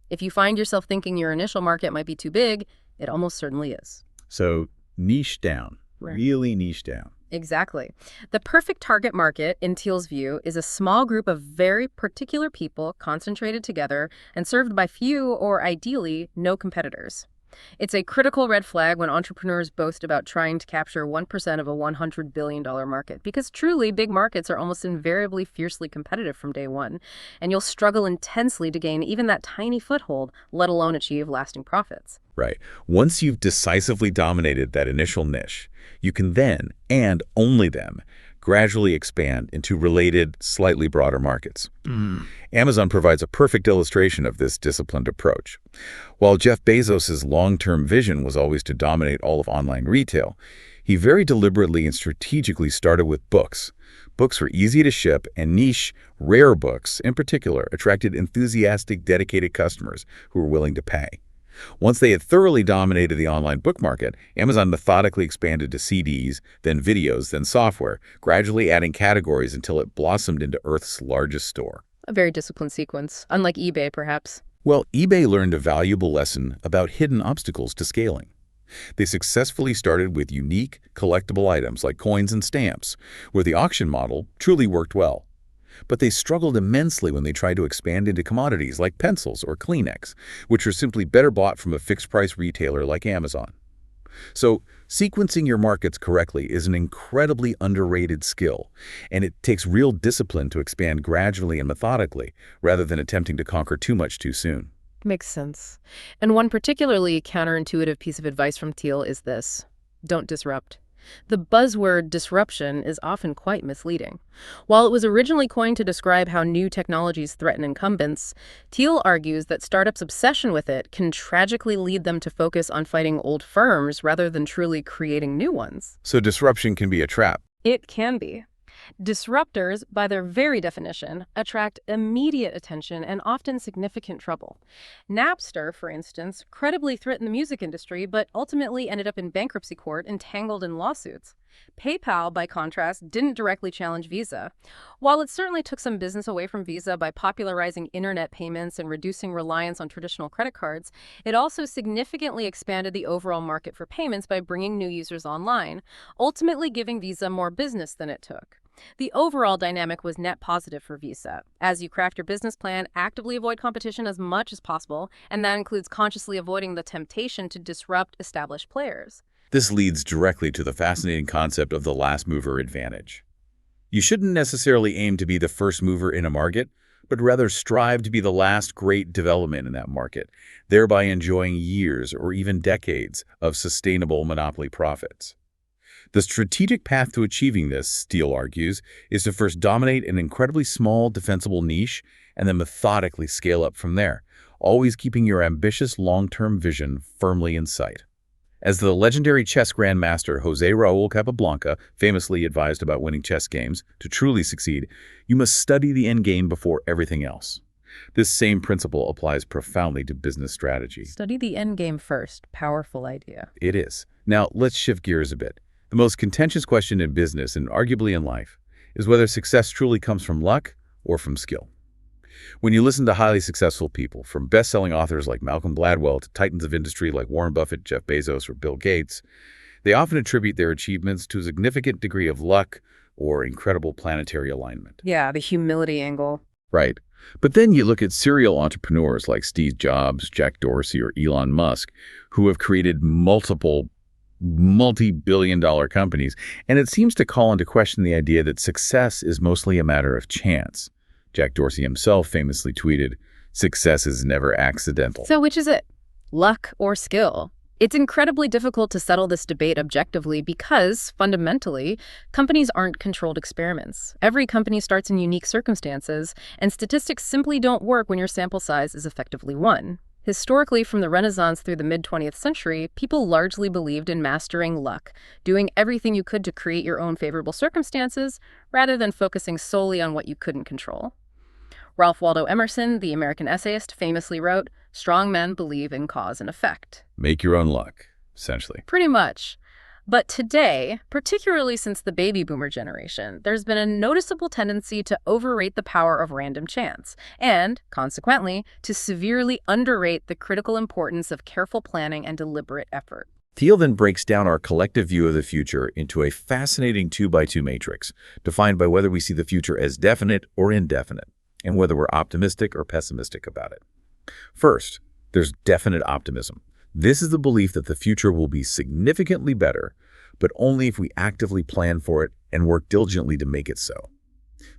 If you find yourself thinking your initial market might be too big, it almost certainly is. So niche down, Right. really niche down. Exactly. The perfect target market, in Thiel's view, is a small group of very particular people concentrated together and served by few or, ideally, no competitors. It's a critical red flag when entrepreneurs boast about trying to capture 1% of a $100 billion market, because truly big markets are almost invariably fiercely competitive from day one, and you'll struggle intensely to gain even that tiny foothold, let alone achieve lasting profits. Right. Once you've decisively dominated that initial niche, you can then, and only then, gradually expand into related, slightly broader markets. Amazon provides a perfect illustration of this disciplined approach. While Jeff Bezos' long-term vision was always to dominate all of online retail, he very deliberately and strategically started with books. Books were easy to ship, and niche, rare books, in particular, attracted enthusiastic, dedicated customers who were willing to pay. Once they had thoroughly dominated the online book market, Amazon methodically expanded to CDs, then videos, then software, gradually adding categories until it blossomed into Earth's largest store. A very disciplined sequence, unlike eBay, perhaps. Well, eBay learned a valuable lesson about hidden obstacles to scaling. They successfully started with unique, collectible items like coins and stamps, where the auction model truly worked well. But they struggled immensely when they tried to expand into commodities like pencils or Kleenex, which are simply better bought from a fixed-price retailer like Amazon. So, sequencing your markets correctly is an incredibly underrated skill, and it takes real discipline to expand gradually and methodically, rather than attempting to conquer too much too soon. Makes sense. And one particularly counterintuitive piece of advice from Thiel is this: don't disrupt. The buzzword disruption is often quite misleading. While it was originally coined to describe how new technologies threaten incumbents, Thiel argues that startups' obsession with it can tragically lead them to focus on fighting old firms rather than truly creating new ones. So disruption can be a trap. It can be. Disruptors, by their very definition, attract immediate attention and often significant trouble. Napster, for instance, credibly threatened the music industry, but ultimately ended up in bankruptcy court entangled in lawsuits. PayPal, by contrast, didn't directly challenge Visa. While it certainly took some business away from Visa by popularizing internet payments and reducing reliance on traditional credit cards, it also significantly expanded the overall market for payments by bringing new users online, ultimately giving Visa more business than it took. The overall dynamic was net positive for Visa. As you craft your business plan, actively avoid competition as much as possible, and that includes consciously avoiding the temptation to disrupt established players. This leads directly to the fascinating concept of the last mover advantage. You shouldn't necessarily aim to be the first mover in a market, but rather strive to be the last great development in that market, thereby enjoying years or even decades of sustainable monopoly profits. The strategic path to achieving this, Thiel argues, is to first dominate an incredibly small, defensible niche and then methodically scale up from there, always keeping your ambitious long-term vision firmly in sight. As the legendary chess grandmaster José Raúl Capablanca famously advised about winning chess games, to truly succeed, you must study the end game before everything else. This same principle applies profoundly to business strategy. Study the end game first. Powerful idea. It is. Now, let's shift gears a bit. The most contentious question in business, and arguably in life, is whether success truly comes from luck or from skill. When you listen to highly successful people, from best-selling authors like Malcolm Gladwell to titans of industry like Warren Buffett, Jeff Bezos, or Bill Gates, they often attribute their achievements to a significant degree of luck or incredible planetary alignment. Yeah, the humility angle. Right. But then you look at serial entrepreneurs like Steve Jobs, Jack Dorsey, or Elon Musk, who have created multiple multi-billion-dollar companies, and it seems to call into question the idea that success is mostly a matter of chance. Jack Dorsey himself famously tweeted, "Success is never accidental." So which is it? Luck or skill? It's incredibly difficult to settle this debate objectively because, fundamentally, companies aren't controlled experiments. Every company starts in unique circumstances, and statistics simply don't work when your sample size is effectively one. Historically, from the Renaissance through the mid-20th century, people largely believed in mastering luck, doing everything you could to create your own favorable circumstances, rather than focusing solely on what you couldn't control. Ralph Waldo Emerson, the American essayist, famously wrote, "Strong men believe in cause and effect." Make your own luck, essentially. Pretty much. But today, particularly since the baby boomer generation, there's been a noticeable tendency to overrate the power of random chance and, consequently, to severely underrate the critical importance of careful planning and deliberate effort. Thiel then breaks down our collective view of the future into a fascinating 2x2 matrix, defined by whether we see the future as definite or indefinite, and whether we're optimistic or pessimistic about it. First, there's definite optimism. This is the belief that the future will be significantly better, but only if we actively plan for it and work diligently to make it so.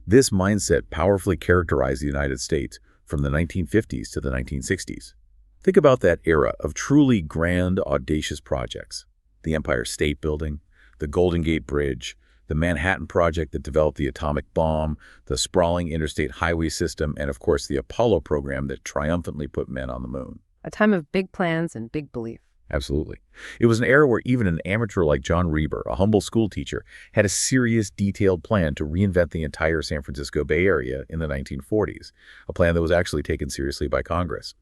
This mindset powerfully characterized the United States from the 1950s to the 1960s. Think about that era of truly grand, audacious projects. The Empire State Building, the Golden Gate Bridge, the Manhattan Project that developed the atomic bomb, the sprawling interstate highway system, and of course the Apollo program that triumphantly put men on the moon. A time of big plans and big belief. Absolutely. It was an era where even an amateur like John Reber, a humble school teacher, had a serious, detailed plan to reinvent the entire San Francisco Bay Area in the 1940s, a plan that was actually taken seriously by Congress.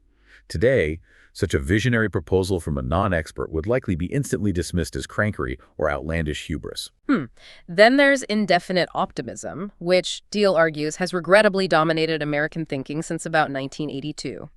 Today, such a visionary proposal from a non-expert would likely be instantly dismissed as crankery or outlandish hubris. Then there's indefinite optimism, which, Thiel argues, has regrettably dominated American thinking since about 1982.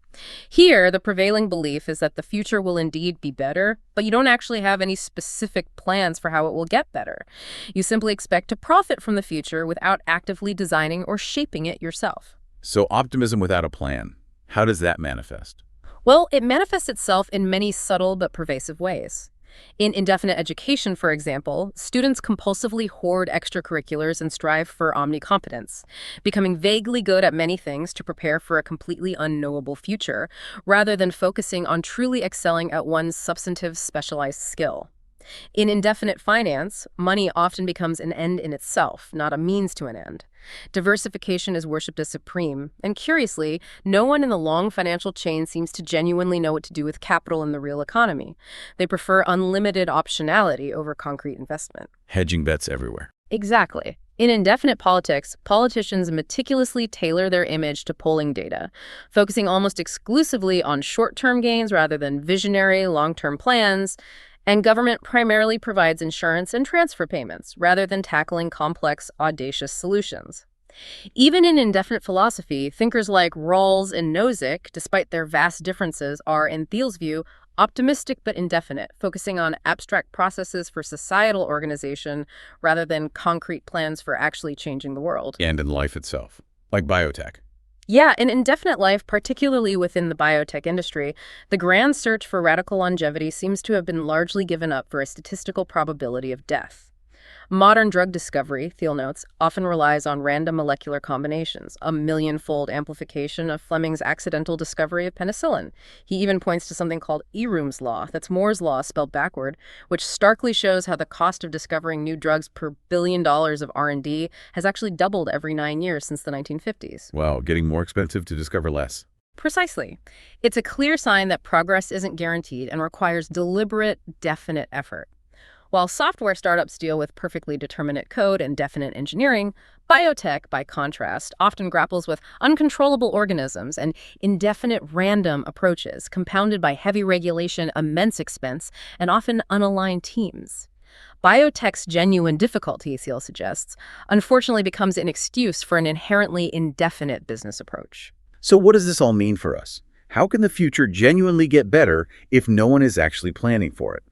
Here, the prevailing belief is that the future will indeed be better, but you don't actually have any specific plans for how it will get better. You simply expect to profit from the future without actively designing or shaping it yourself. So optimism without a plan, how does that manifest? Well, it manifests itself in many subtle but pervasive ways. In indefinite education, for example, students compulsively hoard extracurriculars and strive for omnicompetence, becoming vaguely good at many things to prepare for a completely unknowable future, rather than focusing on truly excelling at one substantive specialized skill. In indefinite finance, money often becomes an end in itself, not a means to an end. Diversification is worshipped as supreme, and curiously, no one in the long financial chain seems to genuinely know what to do with capital in the real economy. They prefer unlimited optionality over concrete investment. Hedging bets everywhere. Exactly. In indefinite politics, politicians meticulously tailor their image to polling data, focusing almost exclusively on short-term gains rather than visionary, long-term plans. And government primarily provides insurance and transfer payments, rather than tackling complex, audacious solutions. Even in indefinite philosophy, thinkers like Rawls and Nozick, despite their vast differences, are, in Thiel's view, optimistic but indefinite, focusing on abstract processes for societal organization rather than concrete plans for actually changing the world. And in life itself, like biotech. Yeah, in indefinite life, particularly within the biotech industry, the grand search for radical longevity seems to have been largely given up for a statistical probability of death. Modern drug discovery, Thiel notes, often relies on random molecular combinations, a million-fold amplification of Fleming's accidental discovery of penicillin. He even points to something called Eroom's law, that's Moore's law spelled backward, which starkly shows how the cost of discovering new drugs per $1 billion of R&D has actually doubled every 9 years since the 1950s. Wow, getting more expensive to discover less. Precisely. It's a clear sign that progress isn't guaranteed and requires deliberate, definite effort. While software startups deal with perfectly determinate code and definite engineering, biotech, by contrast, often grapples with uncontrollable organisms and indefinite random approaches, compounded by heavy regulation, immense expense, and often unaligned teams. Biotech's genuine difficulty, Thiel suggests, unfortunately becomes an excuse for an inherently indefinite business approach. So what does this all mean for us? How can the future genuinely get better if no one is actually planning for it?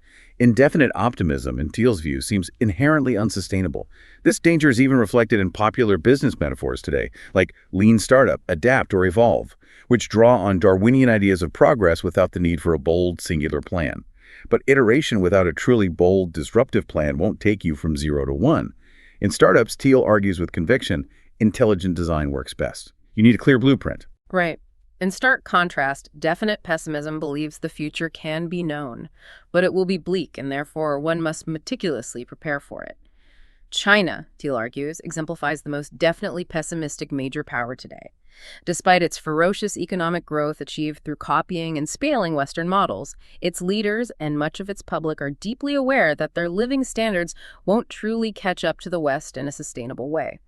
Indefinite optimism, in Thiel's view, seems inherently unsustainable. This danger is even reflected in popular business metaphors today, like lean startup, adapt, or evolve, which draw on Darwinian ideas of progress without the need for a bold, singular plan. But iteration without a truly bold, disruptive plan won't take you from 0 to 1. In startups, Thiel argues with conviction, intelligent design works best. You need a clear blueprint. Right. In stark contrast, definite pessimism believes the future can be known, but it will be bleak and therefore one must meticulously prepare for it. China, Thiel argues, exemplifies the most definitely pessimistic major power today. Despite its ferocious economic growth achieved through copying and scaling Western models, its leaders and much of its public are deeply aware that their living standards won't truly catch up to the West in a sustainable way.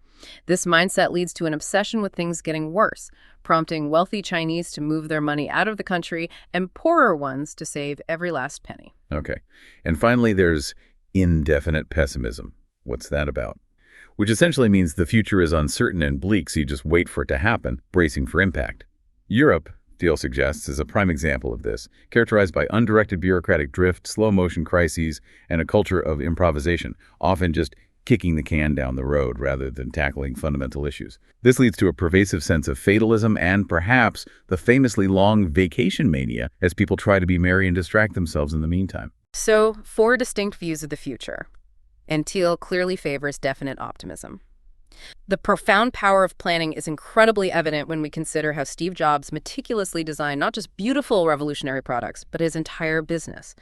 This mindset leads to an obsession with things getting worse, prompting wealthy Chinese to move their money out of the country and poorer ones to save every last penny. Okay. And finally, there's indefinite pessimism. What's that about? Which essentially means the future is uncertain and bleak, so you just wait for it to happen, bracing for impact. Europe, Thiel suggests, is a prime example of this, characterized by undirected bureaucratic drift, slow-motion crises, and a culture of improvisation, often just kicking the can down the road rather than tackling fundamental issues. This leads to a pervasive sense of fatalism and perhaps the famously long vacation mania as people try to be merry and distract themselves in the meantime. So, 4 distinct views of the future, and Thiel clearly favors definite optimism. The profound power of planning is incredibly evident when we consider how Steve Jobs meticulously designed not just beautiful revolutionary products, but his entire business.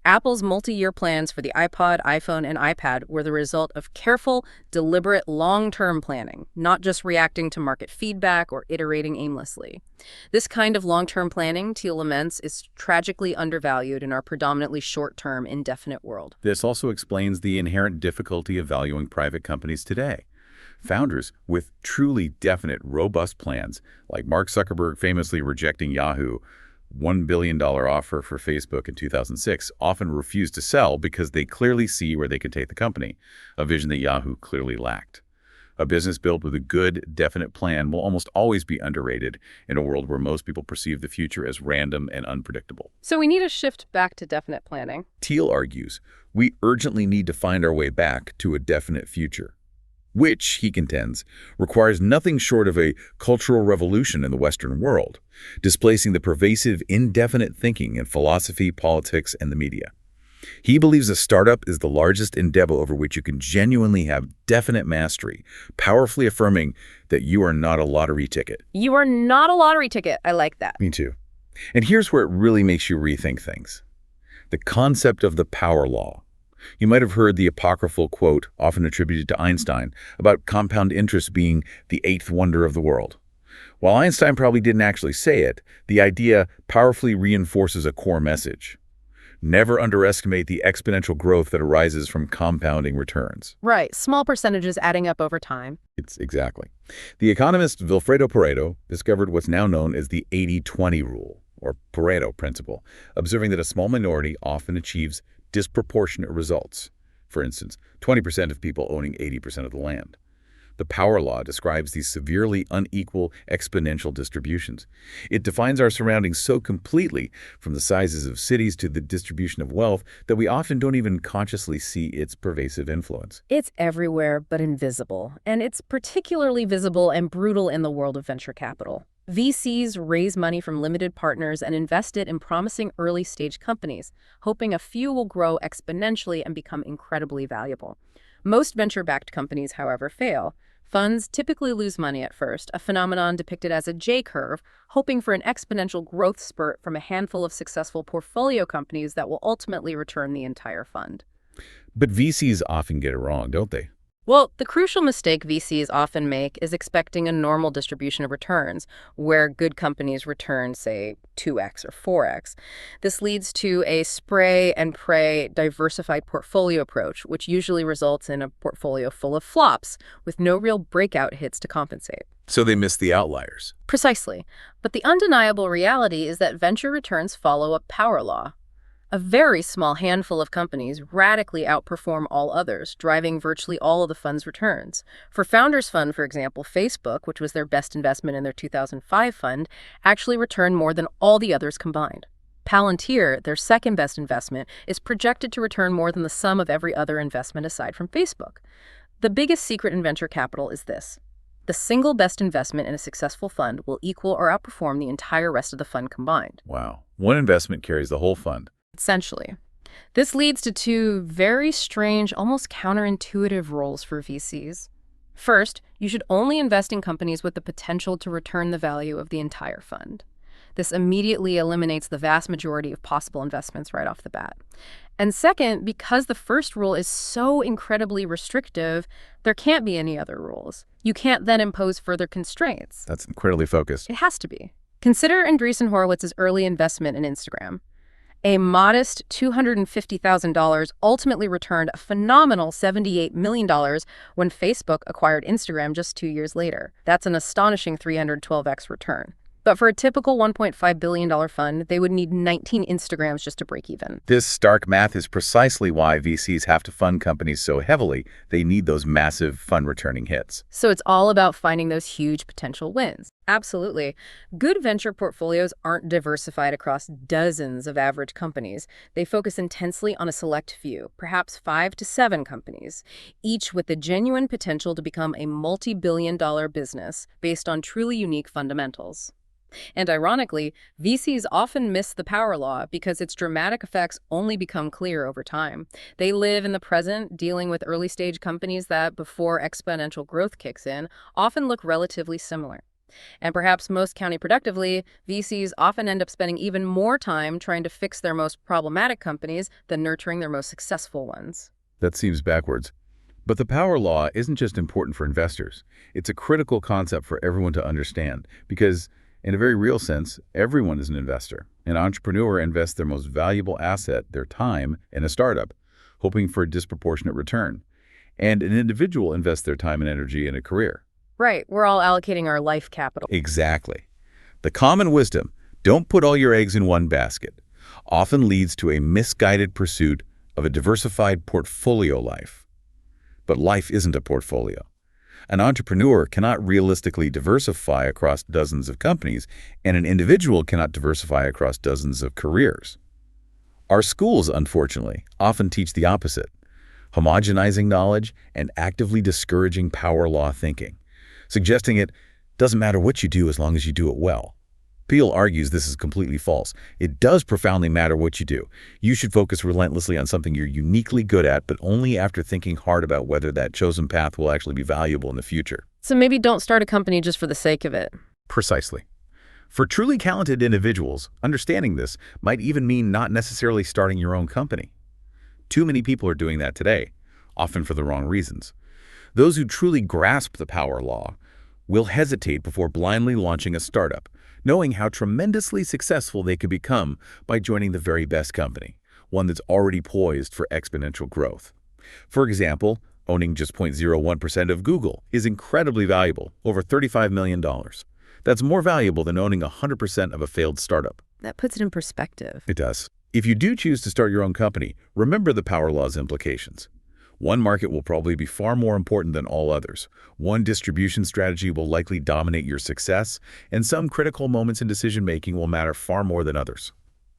Apple's multi-year plans for the iPod, iPhone, and iPad were the result of careful, deliberate, long-term planning, not just reacting to market feedback or iterating aimlessly. This kind of long-term planning, Thiel laments, is tragically undervalued in our predominantly short-term, indefinite world. This also explains the inherent difficulty of valuing private companies today. Founders with truly definite, robust plans, like Mark Zuckerberg famously rejecting Yahoo $1 billion offer for Facebook in 2006, often refuse to sell because they clearly see where they can take the company, a vision that Yahoo clearly lacked. A business built with a good, definite plan will almost always be underrated in a world where most people perceive the future as random and unpredictable. So we need a shift back to definite planning. Thiel argues, we urgently need to find our way back to a definite future, which, he contends, requires nothing short of a cultural revolution in the Western world, displacing the pervasive, indefinite thinking in philosophy, politics, and the media. He believes a startup is the largest endeavor over which you can genuinely have definite mastery, powerfully affirming that you are not a lottery ticket. You are not a lottery ticket. I like that. Me too. And here's where it really makes you rethink things. The concept of the power law. You might have heard the apocryphal quote, often attributed to Einstein, about compound interest being the 8th wonder of the world. While Einstein probably didn't actually say it, the idea powerfully reinforces a core message. Never underestimate the exponential growth that arises from compounding returns. Right. Small percentages adding up over time. It's exactly. The economist Vilfredo Pareto discovered what's now known as the 80-20 rule, or Pareto principle, observing that a small minority often achieves disproportionate results. For instance, 20% of people owning 80% of the land. The power law describes these severely unequal exponential distributions. It defines our surroundings so completely, from the sizes of cities to the distribution of wealth, that we often don't even consciously see its pervasive influence. It's everywhere but invisible, and it's particularly visible and brutal in the world of venture capital. VCs raise money from limited partners and invest it in promising early-stage companies, hoping a few will grow exponentially and become incredibly valuable. Most venture-backed companies, however, fail. Funds typically lose money at first, a phenomenon depicted as a J-curve, hoping for an exponential growth spurt from a handful of successful portfolio companies that will ultimately return the entire fund. But VCs often get it wrong, don't they? Well, the crucial mistake VCs often make is expecting a normal distribution of returns, where good companies return, say, 2x or 4x. This leads to a spray and pray diversified portfolio approach, which usually results in a portfolio full of flops, with no real breakout hits to compensate. So they miss the outliers. Precisely. But the undeniable reality is that venture returns follow a power law. A very small handful of companies radically outperform all others, driving virtually all of the fund's returns. For Founders Fund, for example, Facebook, which was their best investment in their 2005 fund, actually returned more than all the others combined. Palantir, their second best investment, is projected to return more than the sum of every other investment aside from Facebook. The biggest secret in venture capital is this. The single best investment in a successful fund will equal or outperform the entire rest of the fund combined. Wow. One investment carries the whole fund. Essentially. This leads to two very strange, almost counterintuitive roles for VCs. First, you should only invest in companies with the potential to return the value of the entire fund. This immediately eliminates the vast majority of possible investments right off the bat. And second, because the first rule is so incredibly restrictive, there can't be any other rules. You can't then impose further constraints. That's incredibly focused. It has to be. Consider Andreessen Horowitz's early investment in Instagram. A modest $250,000 ultimately returned a phenomenal $78 million when Facebook acquired Instagram just 2 years later. That's an astonishing 312x return. But for a typical $1.5 billion fund, they would need 19 Instagrams just to break even. This stark math is precisely why VCs have to fund companies so heavily. They need those massive fund-returning hits. So it's all about finding those huge potential wins. Absolutely. Good venture portfolios aren't diversified across dozens of average companies. They focus intensely on a select few, perhaps 5 to 7 companies, each with the genuine potential to become a multi-billion-dollar business based on truly unique fundamentals. And ironically, VCs often miss the power law because its dramatic effects only become clear over time. They live in the present, dealing with early-stage companies that, before exponential growth kicks in, often look relatively similar. And perhaps most counterproductively, VCs often end up spending even more time trying to fix their most problematic companies than nurturing their most successful ones. That seems backwards. But the power law isn't just important for investors. It's a critical concept for everyone to understand because, in a very real sense, everyone is an investor. An entrepreneur invests their most valuable asset, their time, in a startup, hoping for a disproportionate return. And an individual invests their time and energy in a career. Right, we're all allocating our life capital. Exactly. The common wisdom, don't put all your eggs in one basket, often leads to a misguided pursuit of a diversified portfolio life. But life isn't a portfolio. An entrepreneur cannot realistically diversify across dozens of companies, and an individual cannot diversify across dozens of careers. Our schools, unfortunately, often teach the opposite, homogenizing knowledge and actively discouraging power law thinking, suggesting it doesn't matter what you do as long as you do it well. Peale argues this is completely false. It does profoundly matter what you do. You should focus relentlessly on something you're uniquely good at, but only after thinking hard about whether that chosen path will actually be valuable in the future. So maybe don't start a company just for the sake of it. Precisely. For truly talented individuals, understanding this might even mean not necessarily starting your own company. Too many people are doing that today, often for the wrong reasons. Those who truly grasp the power law will hesitate before blindly launching a startup, knowing how tremendously successful they could become by joining the very best company, one that's already poised for exponential growth. For example, owning just 0.01% of Google is incredibly valuable, over $35 million. That's more valuable than owning 100% of a failed startup. That puts it in perspective. It does. If you do choose to start your own company, remember the power law's implications. One market will probably be far more important than all others. One distribution strategy will likely dominate your success, and some critical moments in decision-making will matter far more than others.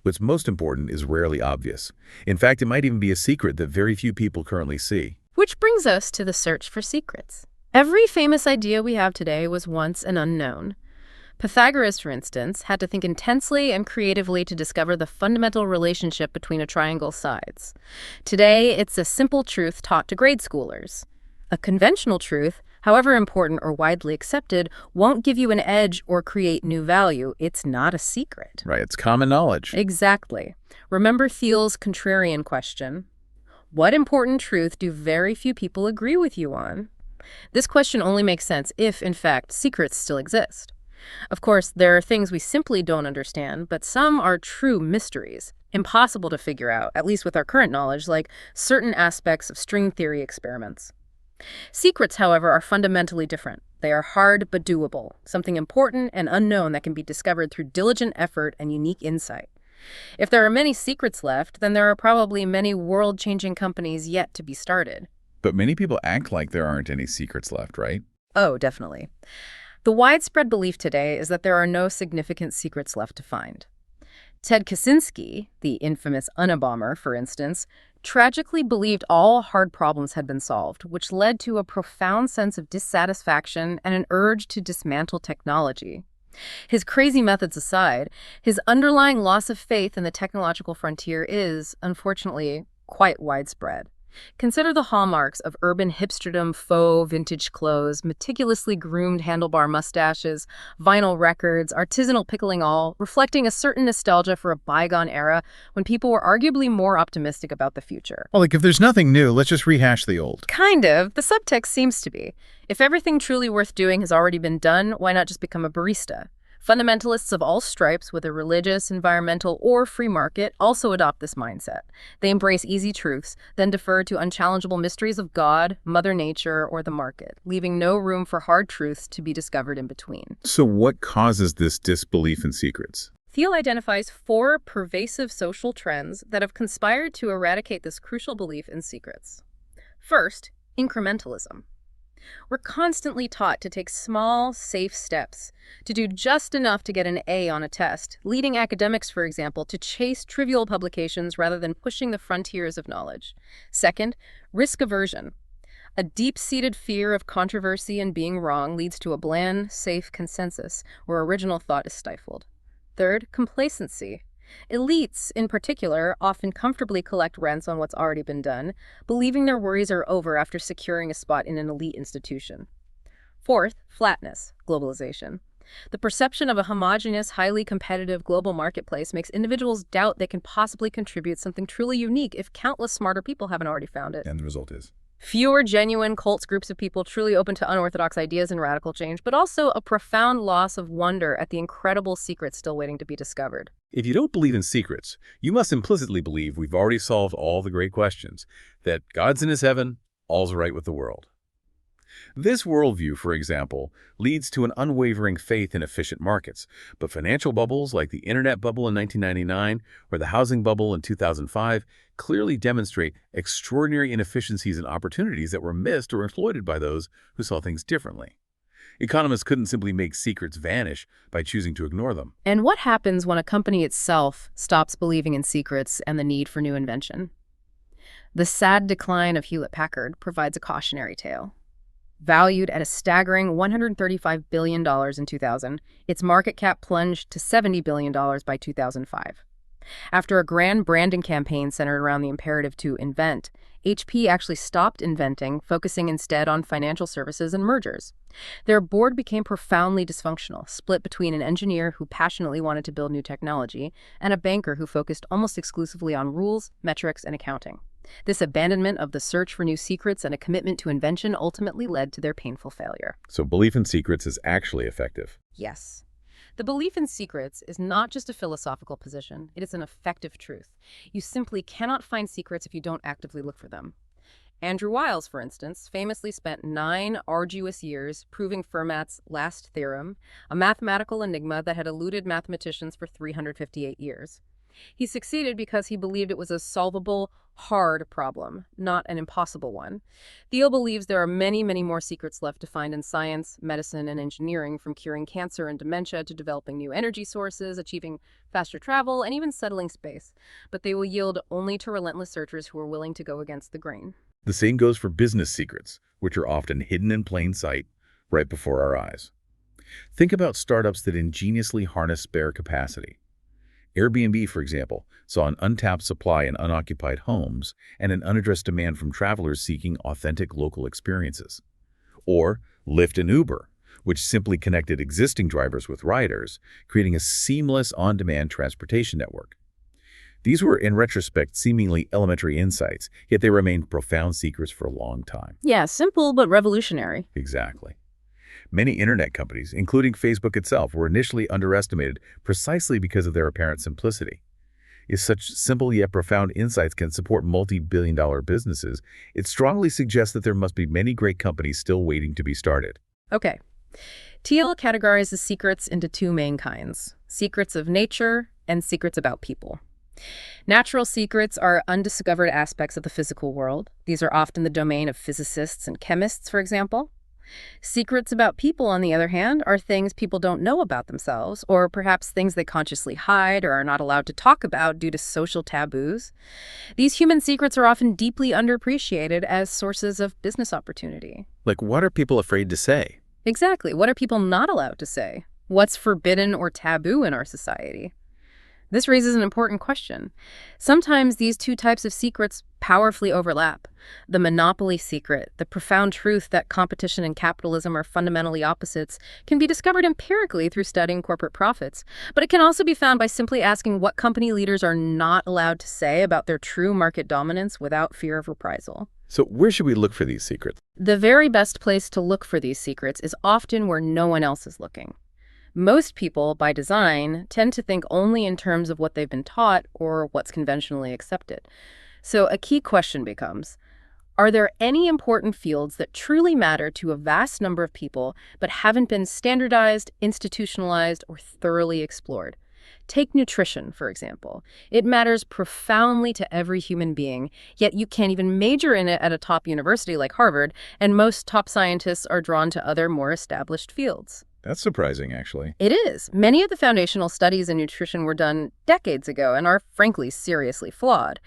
What's most important is rarely obvious. In fact, it might even be a secret that very few people currently see. Which brings us to the search for secrets. Every famous idea we have today was once an unknown. Pythagoras, for instance, had to think intensely and creatively to discover the fundamental relationship between a triangle's sides. Today, it's a simple truth taught to grade schoolers. A conventional truth, however important or widely accepted, won't give you an edge or create new value. It's not a secret. Right, it's common knowledge. Exactly. Remember Thiel's contrarian question. What important truth do very few people agree with you on? This question only makes sense if, in fact, secrets still exist. Of course, there are things we simply don't understand, but some are true mysteries, impossible to figure out, at least with our current knowledge, like certain aspects of string theory experiments. Secrets, however, are fundamentally different. They are hard but doable, something important and unknown that can be discovered through diligent effort and unique insight. If there are many secrets left, then there are probably many world-changing companies yet to be started. But many people act like there aren't any secrets left, right? Oh, definitely. The widespread belief today is that there are no significant secrets left to find. Ted Kaczynski, the infamous Unabomber, for instance, tragically believed all hard problems had been solved, which led to a profound sense of dissatisfaction and an urge to dismantle technology. His crazy methods aside, his underlying loss of faith in the technological frontier is, unfortunately, quite widespread. Consider the hallmarks of urban hipsterdom: faux vintage clothes, meticulously groomed handlebar mustaches, vinyl records, artisanal pickling, all reflecting a certain nostalgia for a bygone era when people were arguably more optimistic about the future. Well, like if there's nothing new, let's just rehash the old. Kind of. The subtext seems to be, if everything truly worth doing has already been done, why not just become a barista? Fundamentalists of all stripes, whether religious, environmental, or free market, also adopt this mindset. They embrace easy truths, then defer to unchallengeable mysteries of God, Mother Nature, or the market, leaving no room for hard truths to be discovered in between. So what causes this disbelief in secrets? Thiel identifies 4 pervasive social trends that have conspired to eradicate this crucial belief in secrets. First, incrementalism. We're constantly taught to take small, safe steps, to do just enough to get an A on a test, leading academics, for example, to chase trivial publications rather than pushing the frontiers of knowledge. Second, risk aversion. A deep-seated fear of controversy and being wrong leads to a bland, safe consensus where original thought is stifled. Third, complacency. Elites, in particular, often comfortably collect rents on what's already been done, believing their worries are over after securing a spot in an elite institution. Fourth, flatness, globalization. The perception of a homogeneous, highly competitive global marketplace makes individuals doubt they can possibly contribute something truly unique if countless smarter people haven't already found it. And the result is? Fewer genuine cult groups of people truly open to unorthodox ideas and radical change, but also a profound loss of wonder at the incredible secrets still waiting to be discovered. If you don't believe in secrets, you must implicitly believe we've already solved all the great questions, that God's in his heaven, all's right with the world. This worldview, for example, leads to an unwavering faith in efficient markets, but financial bubbles like the internet bubble in 1999 or the housing bubble in 2005 clearly demonstrate extraordinary inefficiencies and opportunities that were missed or exploited by those who saw things differently. Economists couldn't simply make secrets vanish by choosing to ignore them. And what happens when a company itself stops believing in secrets and the need for new invention? The sad decline of Hewlett-Packard provides a cautionary tale. Valued at a staggering $135 billion in 2000, its market cap plunged to $70 billion by 2005. After a grand branding campaign centered around the imperative to invent, HP actually stopped inventing, focusing instead on financial services and mergers. Their board became profoundly dysfunctional, split between an engineer who passionately wanted to build new technology and a banker who focused almost exclusively on rules, metrics, and accounting. This abandonment of the search for new secrets and a commitment to invention ultimately led to their painful failure. So belief in secrets is actually effective. Yes. The belief in secrets is not just a philosophical position, it is an effective truth. You simply cannot find secrets if you don't actively look for them. Andrew Wiles, for instance, famously spent 9 arduous years proving Fermat's last theorem, a mathematical enigma that had eluded mathematicians for 358 years. He succeeded because he believed it was a solvable, hard problem, not an impossible one. Thiel believes there are many, many more secrets left to find in science, medicine, and engineering, from curing cancer and dementia to developing new energy sources, achieving faster travel, and even settling space. But they will yield only to relentless searchers who are willing to go against the grain. The same goes for business secrets, which are often hidden in plain sight, right before our eyes. Think about startups that ingeniously harness spare capacity. Airbnb, for example, saw an untapped supply in unoccupied homes and an unaddressed demand from travelers seeking authentic local experiences. Or Lyft and Uber, which simply connected existing drivers with riders, creating a seamless on-demand transportation network. These were, in retrospect, seemingly elementary insights, yet they remained profound secrets for a long time. Yeah, simple but revolutionary. Exactly. Many internet companies, including Facebook itself, were initially underestimated precisely because of their apparent simplicity. If such simple yet profound insights can support multi-billion-dollar businesses, it strongly suggests that there must be many great companies still waiting to be started. Okay. Thiel categorizes secrets into 2 main kinds: secrets of nature and secrets about people. Natural secrets are undiscovered aspects of the physical world. These are often the domain of physicists and chemists, for example. Secrets about people, on the other hand, are things people don't know about themselves, or perhaps things they consciously hide or are not allowed to talk about due to social taboos. These human secrets are often deeply underappreciated as sources of business opportunity. Like, what are people afraid to say? Exactly. What are people not allowed to say? What's forbidden or taboo in our society? This raises an important question. Sometimes these two types of secrets powerfully overlap. The monopoly secret, the profound truth that competition and capitalism are fundamentally opposites, can be discovered empirically through studying corporate profits. But it can also be found by simply asking what company leaders are not allowed to say about their true market dominance without fear of reprisal. So where should we look for these secrets? The very best place to look for these secrets is often where no one else is looking. Most people, by design, tend to think only in terms of what they've been taught or what's conventionally accepted. So a key question becomes, are there any important fields that truly matter to a vast number of people but haven't been standardized, institutionalized, or thoroughly explored? Take nutrition, for example. It matters profoundly to every human being, yet you can't even major in it at a top university like Harvard, and most top scientists are drawn to other, more established fields. That's surprising, actually. It is. Many of the foundational studies in nutrition were done decades ago and are, frankly, seriously flawed.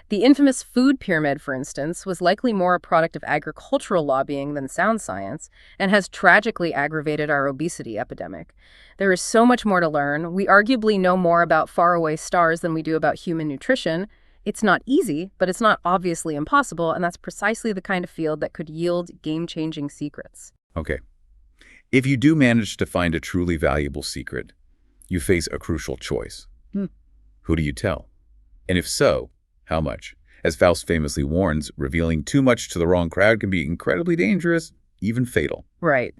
The infamous food pyramid, for instance, was likely more a product of agricultural lobbying than sound science and has tragically aggravated our obesity epidemic. There is so much more to learn. We arguably know more about faraway stars than we do about human nutrition. It's not easy, but it's not obviously impossible, and that's precisely the kind of field that could yield game-changing secrets. Okay. If you do manage to find a truly valuable secret, you face a crucial choice. Who do you tell? And if so, how much? As Faust famously warns, revealing too much to the wrong crowd can be incredibly dangerous, even fatal. Right.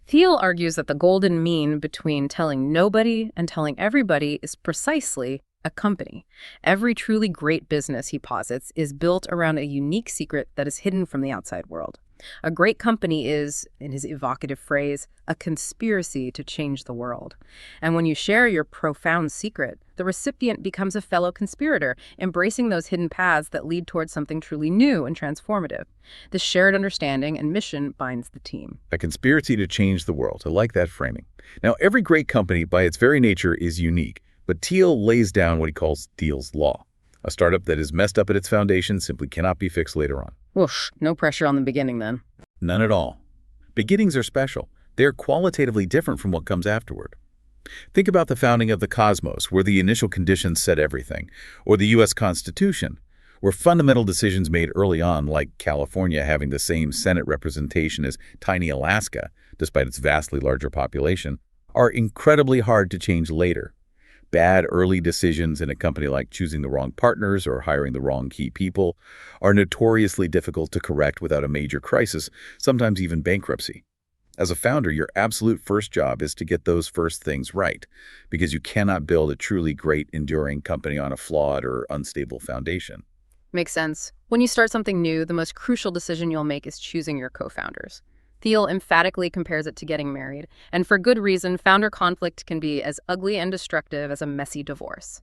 Thiel argues that the golden mean between telling nobody and telling everybody is precisely a company. Every truly great business, he posits, is built around a unique secret that is hidden from the outside world. A great company is, in his evocative phrase, a conspiracy to change the world. And when you share your profound secret, the recipient becomes a fellow conspirator, embracing those hidden paths that lead towards something truly new and transformative. This shared understanding and mission binds the team. A conspiracy to change the world. I like that framing. Now, every great company, by its very nature, is unique, but Thiel lays down what he calls Thiel's Law. A startup that is messed up at its foundation simply cannot be fixed later on. Whoosh, no pressure on the beginning then. None at all. Beginnings are special. They're qualitatively different from what comes afterward. Think about the founding of the cosmos, where the initial conditions set everything, or the U.S. Constitution, where fundamental decisions made early on, like California having the same Senate representation as tiny Alaska, despite its vastly larger population, are incredibly hard to change later. Bad early decisions in a company like choosing the wrong partners or hiring the wrong key people are notoriously difficult to correct without a major crisis, sometimes even bankruptcy. As a founder, your absolute first job is to get those first things right, because you cannot build a truly great, enduring company on a flawed or unstable foundation. Makes sense. When you start something new, the most crucial decision you'll make is choosing your co-founders. Thiel emphatically compares it to getting married, and for good reason, founder conflict can be as ugly and destructive as a messy divorce.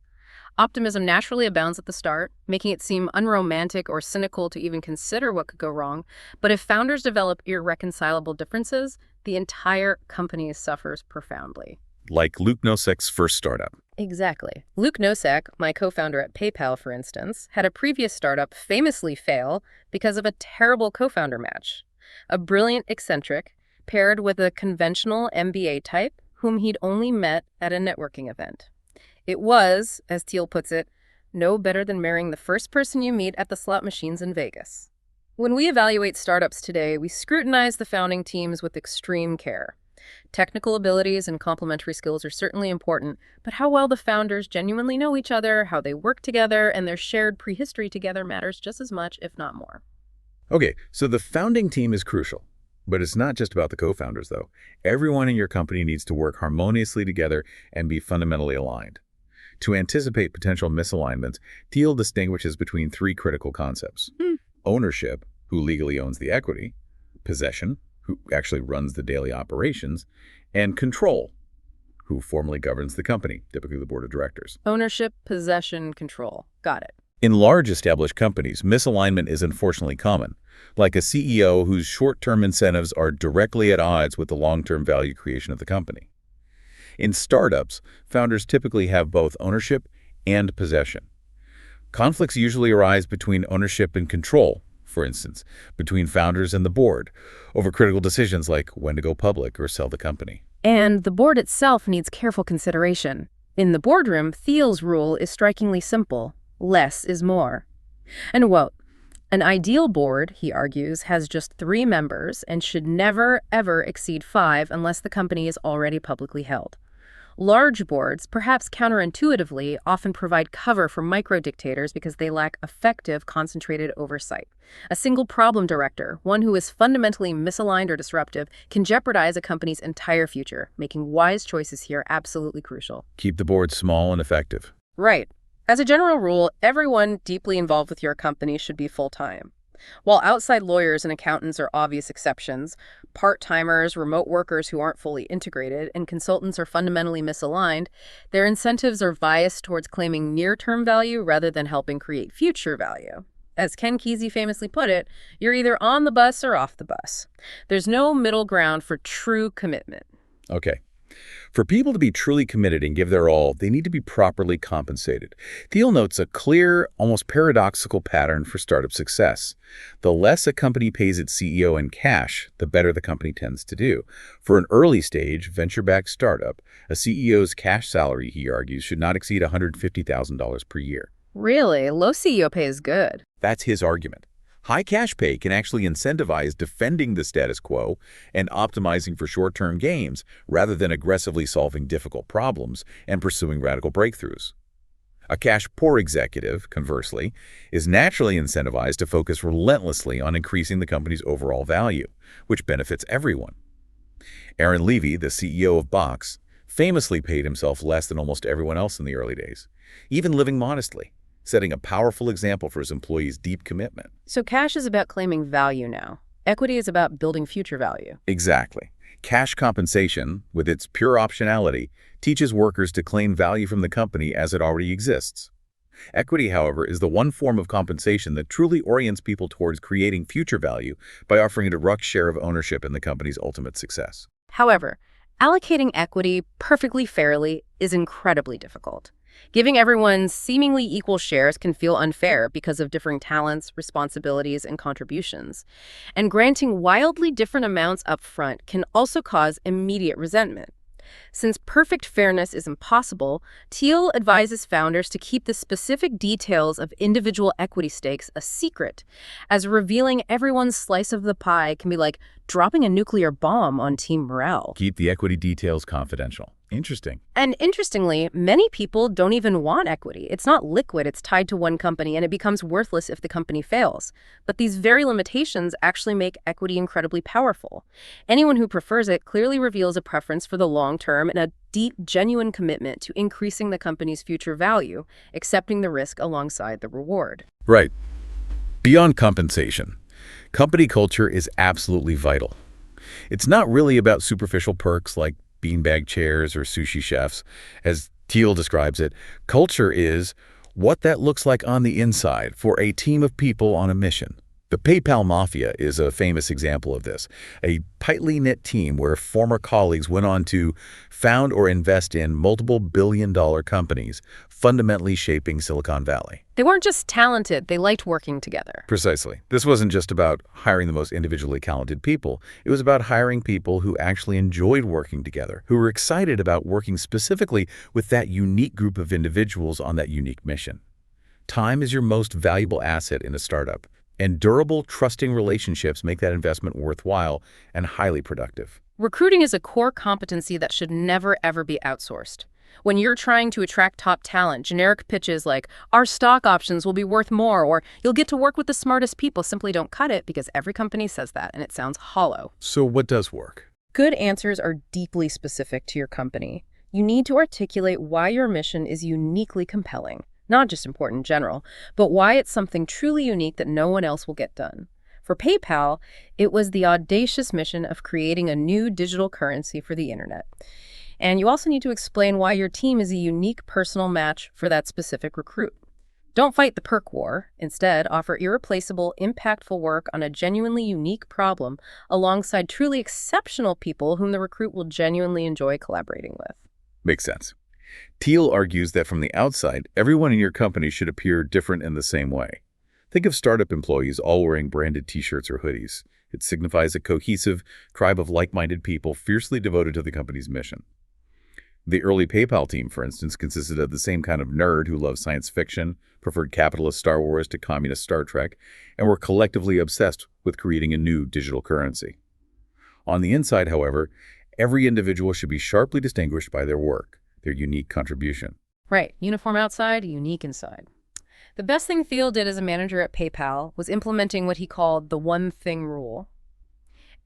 Optimism naturally abounds at the start, making it seem unromantic or cynical to even consider what could go wrong, but if founders develop irreconcilable differences, the entire company suffers profoundly. Like Luke Nosek's first startup. Exactly. Luke Nosek, my co-founder at PayPal, for instance, had a previous startup famously fail because of a terrible co-founder match. A brilliant eccentric paired with a conventional MBA type whom he'd only met at a networking event. It was, as Thiel puts it, no better than marrying the first person you meet at the slot machines in Vegas. When we evaluate startups today, we scrutinize the founding teams with extreme care. Technical abilities and complementary skills are certainly important, but how well the founders genuinely know each other, how they work together, and their shared prehistory together matters just as much, if not more. Okay, so the founding team is crucial, but it's not just about the co-founders, though. Everyone in your company needs to work harmoniously together and be fundamentally aligned. To anticipate potential misalignments, Thiel distinguishes between three critical concepts. Ownership, who legally owns the equity, possession, who actually runs the daily operations, and control, who formally governs the company, typically the board of directors. Ownership, possession, control. Got it. In large established companies, misalignment is unfortunately common, like a CEO whose short-term incentives are directly at odds with the long-term value creation of the company. In startups, founders typically have both ownership and possession. Conflicts usually arise between ownership and control, for instance, between founders and the board, over critical decisions like when to go public or sell the company. And the board itself needs careful consideration. In the boardroom, Thiel's rule is strikingly simple. Less is more. And quote, an ideal board, he argues, has just 3 members and should never, ever exceed 5 unless the company is already publicly held. Large boards, perhaps counterintuitively, often provide cover for micro-dictators because they lack effective, concentrated oversight. A single problem director, one who is fundamentally misaligned or disruptive, can jeopardize a company's entire future, making wise choices here absolutely crucial. Keep the board small and effective. Right. As a general rule, everyone deeply involved with your company should be full-time. While outside lawyers and accountants are obvious exceptions, part-timers, remote workers who aren't fully integrated, and consultants are fundamentally misaligned, their incentives are biased towards claiming near-term value rather than helping create future value. As Ken Kesey famously put it, you're either on the bus or off the bus. There's no middle ground for true commitment. Okay. For people to be truly committed and give their all, they need to be properly compensated. Thiel notes a clear, almost paradoxical pattern for startup success. The less a company pays its CEO in cash, the better the company tends to do. For an early-stage, venture-backed startup, a CEO's cash salary, he argues, should not exceed $150,000 per year. Really? Low CEO pay is good. That's his argument. High cash pay can actually incentivize defending the status quo and optimizing for short-term gains rather than aggressively solving difficult problems and pursuing radical breakthroughs. A cash-poor executive, conversely, is naturally incentivized to focus relentlessly on increasing the company's overall value, which benefits everyone. Aaron Levy, the CEO of Box, famously paid himself less than almost everyone else in the early days, even living modestly, setting a powerful example for his employees' deep commitment. So cash is about claiming value now. Equity is about building future value. Exactly. Cash compensation, with its pure optionality, teaches workers to claim value from the company as it already exists. Equity, however, is the one form of compensation that truly orients people towards creating future value by offering a direct share of ownership in the company's ultimate success. However, allocating equity perfectly fairly is incredibly difficult. Giving everyone seemingly equal shares can feel unfair because of differing talents, responsibilities, and contributions. And granting wildly different amounts up front can also cause immediate resentment. Since perfect fairness is impossible, Thiel advises founders to keep the specific details of individual equity stakes a secret, as revealing everyone's slice of the pie can be like dropping a nuclear bomb on team morale. Keep the equity details confidential. Interesting. And interestingly, many people don't even want equity. It's not liquid, it's tied to one company, and it becomes worthless if the company fails. But these very limitations actually make equity incredibly powerful. Anyone who prefers it clearly reveals a preference for the long term and a deep, genuine commitment to increasing the company's future value, accepting the risk alongside the reward. Right. Beyond compensation, company culture is absolutely vital. It's not really about superficial perks like beanbag chairs or sushi chefs. As Thiel describes it, culture is what that looks like on the inside for a team of people on a mission. The PayPal Mafia is a famous example of this, a tightly knit team where former colleagues went on to found or invest in multiple billion-dollar companies, fundamentally shaping Silicon Valley. They weren't just talented, they liked working together. Precisely. This wasn't just about hiring the most individually talented people. It was about hiring people who actually enjoyed working together, who were excited about working specifically with that unique group of individuals on that unique mission. Time is your most valuable asset in a startup, and durable, trusting relationships make that investment worthwhile and highly productive. Recruiting is a core competency that should never, ever be outsourced. When you're trying to attract top talent, generic pitches like, our stock options will be worth more, or you'll get to work with the smartest people simply don't cut it because every company says that and it sounds hollow. So what does work? Good answers are deeply specific to your company. You need to articulate why your mission is uniquely compelling. Not just important in general, but why it's something truly unique that no one else will get done. For PayPal, it was the audacious mission of creating a new digital currency for the internet. And you also need to explain why your team is a unique personal match for that specific recruit. Don't fight the perk war. Instead, offer irreplaceable, impactful work on a genuinely unique problem alongside truly exceptional people whom the recruit will genuinely enjoy collaborating with. Makes sense. Thiel argues that from the outside, everyone in your company should appear different in the same way. Think of startup employees all wearing branded t-shirts or hoodies. It signifies a cohesive tribe of like-minded people fiercely devoted to the company's mission. The early PayPal team, for instance, consisted of the same kind of nerd who loved science fiction, preferred capitalist Star Wars to communist Star Trek, and were collectively obsessed with creating a new digital currency. On the inside, however, every individual should be sharply distinguished by their work, their unique contribution. Right. Uniform outside, unique inside. The best thing Thiel did as a manager at PayPal was implementing what he called the one thing rule.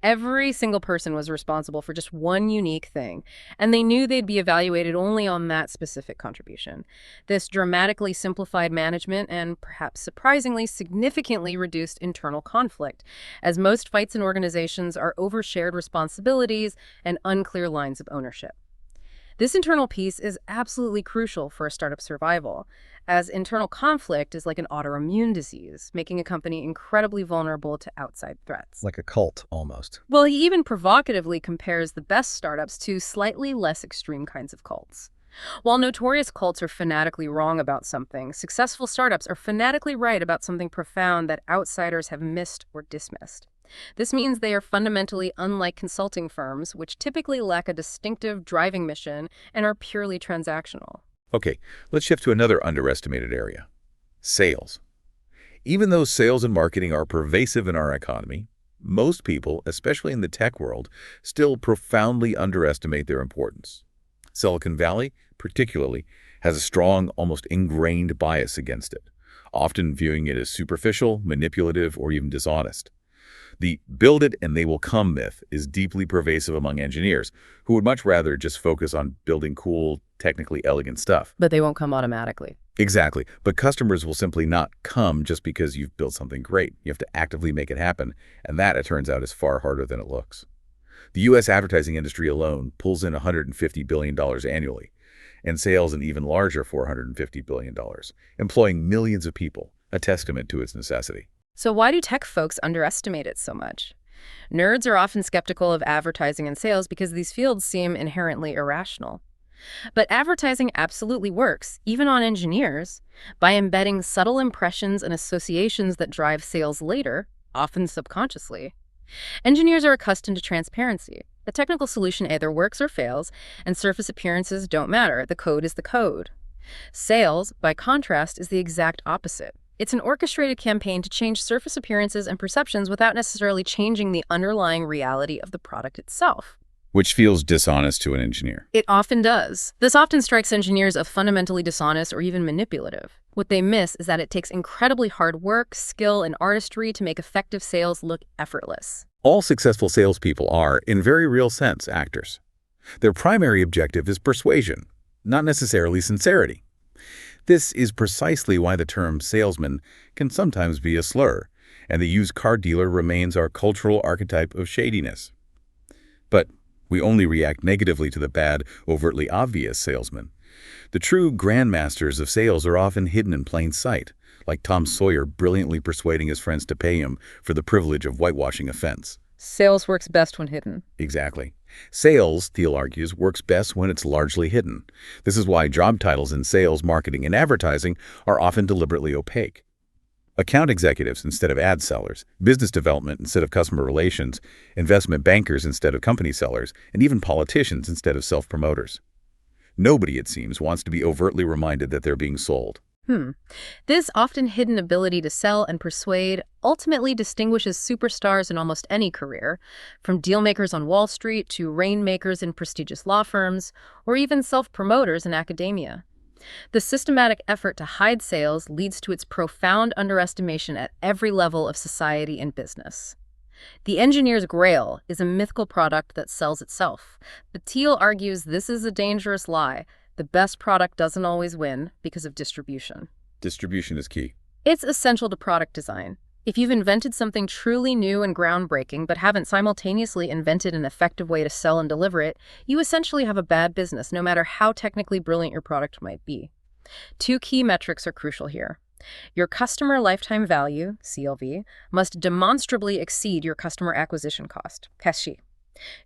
Every single person was responsible for just one unique thing, and they knew they'd be evaluated only on that specific contribution. This dramatically simplified management and, perhaps surprisingly, significantly reduced internal conflict, as most fights in organizations are over shared responsibilities and unclear lines of ownership. This internal piece is absolutely crucial for a startup survival, as internal conflict is like an autoimmune disease, making a company incredibly vulnerable to outside threats. Like a cult, almost. Well, he even provocatively compares the best startups to slightly less extreme kinds of cults. While notorious cults are fanatically wrong about something, successful startups are fanatically right about something profound that outsiders have missed or dismissed. This means they are fundamentally unlike consulting firms, which typically lack a distinctive driving mission and are purely transactional. Okay, let's shift to another underestimated area: sales. Even though sales and marketing are pervasive in our economy, most people, especially in the tech world, still profoundly underestimate their importance. Silicon Valley, particularly, has a strong, almost ingrained bias against it, often viewing it as superficial, manipulative, or even dishonest. The "build it and they will come" myth is deeply pervasive among engineers, who would much rather just focus on building cool, technically elegant stuff. But they won't come automatically. Exactly, but customers will simply not come just because you've built something great. You have to actively make it happen, and that, it turns out, is far harder than it looks. The U.S. advertising industry alone pulls in $150 billion annually, and sales an even larger $450 billion, employing millions of people, a testament to its necessity. So why do tech folks underestimate it so much? Nerds are often skeptical of advertising and sales because these fields seem inherently irrational. But advertising absolutely works, even on engineers, by embedding subtle impressions and associations that drive sales later, often subconsciously. Engineers are accustomed to transparency. The technical solution either works or fails, and surface appearances don't matter. The code is the code. Sales, by contrast, is the exact opposite. It's an orchestrated campaign to change surface appearances and perceptions without necessarily changing the underlying reality of the product itself. Which feels dishonest to an engineer. It often does. This often strikes engineers as fundamentally dishonest or even manipulative. What they miss is that it takes incredibly hard work, skill, and artistry to make effective sales look effortless. All successful salespeople are, in very real sense, actors. Their primary objective is persuasion, not necessarily sincerity. This is precisely why the term salesman can sometimes be a slur, and the used car dealer remains our cultural archetype of shadiness. But we only react negatively to the bad, overtly obvious salesman. The true grandmasters of sales are often hidden in plain sight, like Tom Sawyer brilliantly persuading his friends to pay him for the privilege of whitewashing a fence. Sales works best when hidden. Exactly. Sales, Thiel argues, works best when it's largely hidden. This is why job titles in sales, marketing, and advertising are often deliberately opaque. Account executives instead of ad sellers, business development instead of customer relations, investment bankers instead of company sellers, and even politicians instead of self-promoters. Nobody, it seems, wants to be overtly reminded that they're being sold. This often hidden ability to sell and persuade ultimately distinguishes superstars in almost any career, from dealmakers on Wall Street to rainmakers in prestigious law firms, or even self-promoters in academia. The systematic effort to hide sales leads to its profound underestimation at every level of society and business. The engineer's grail is a mythical product that sells itself, but Thiel argues this is a dangerous lie. The best product doesn't always win because of distribution. Distribution is key. It's essential to product design. If you've invented something truly new and groundbreaking but haven't simultaneously invented an effective way to sell and deliver it, you essentially have a bad business, no matter how technically brilliant your product might be. Two key metrics are crucial here. Your customer lifetime value, CLV, must demonstrably exceed your customer acquisition cost, CAC.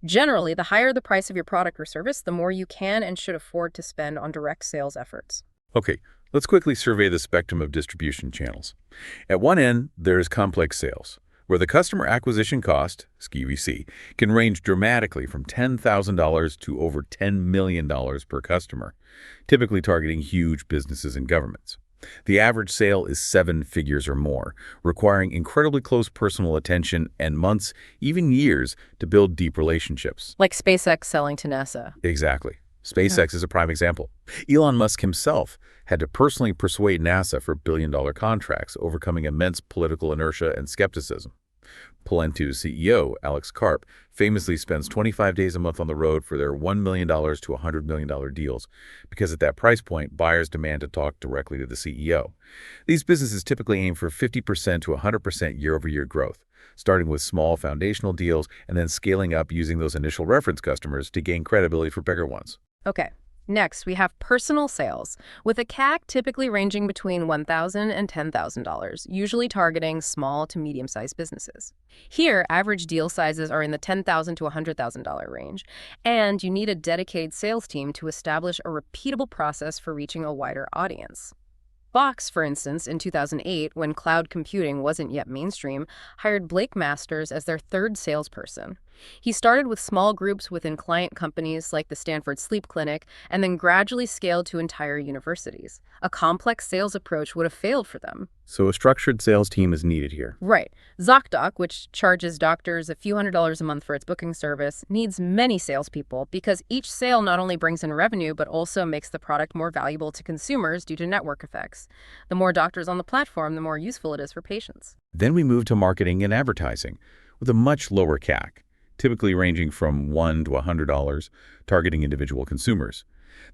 Generally, the higher the price of your product or service, the more you can and should afford to spend on direct sales efforts. Okay, let's quickly survey the spectrum of distribution channels. At one end, there's complex sales, where the customer acquisition cost, (CAC), can range dramatically from $10,000 to over $10 million per customer, typically targeting huge businesses and governments. The average sale is 7 figures or more, requiring incredibly close personal attention and months, even years, to build deep relationships. Like SpaceX selling to NASA. Exactly. SpaceX is a prime example. Elon Musk himself had to personally persuade NASA for billion-dollar contracts, overcoming immense political inertia and skepticism. Palantir's CEO, Alex Karp, famously spends 25 days a month on the road for their $1 million to $100 million deals, because at that price point, buyers demand to talk directly to the CEO. These businesses typically aim for 50% to 100% year-over-year growth, starting with small foundational deals and then scaling up using those initial reference customers to gain credibility for bigger ones. Okay. Next, we have personal sales, with a CAC typically ranging between $1,000 and $10,000, usually targeting small to medium-sized businesses. Here, average deal sizes are in the $10,000 to $100,000 range, and you need a dedicated sales team to establish a repeatable process for reaching a wider audience. Box, for instance, in 2008, when cloud computing wasn't yet mainstream, hired Blake Masters as their third salesperson. He started with small groups within client companies like the Stanford Sleep Clinic and then gradually scaled to entire universities. A complex sales approach would have failed for them. So a structured sales team is needed here. Right. ZocDoc, which charges doctors a few $100s a month for its booking service, needs many salespeople because each sale not only brings in revenue but also makes the product more valuable to consumers due to network effects. The more doctors on the platform, the more useful it is for patients. Then we move to marketing and advertising, with a much lower CAC, typically ranging from $1 to $100, targeting individual consumers.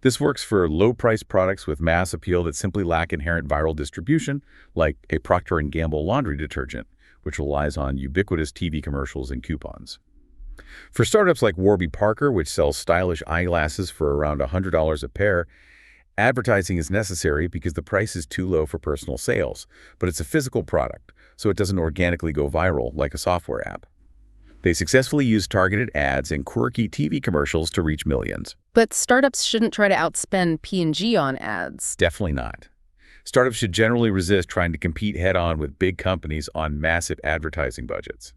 This works for low-priced products with mass appeal that simply lack inherent viral distribution, like a Procter & Gamble laundry detergent, which relies on ubiquitous TV commercials and coupons. For startups like Warby Parker, which sells stylish eyeglasses for around $100 a pair, advertising is necessary because the price is too low for personal sales, but it's a physical product, so it doesn't organically go viral like a software app. They successfully use targeted ads and quirky TV commercials to reach millions. But startups shouldn't try to outspend P&G on ads. Definitely not. Startups should generally resist trying to compete head-on with big companies on massive advertising budgets.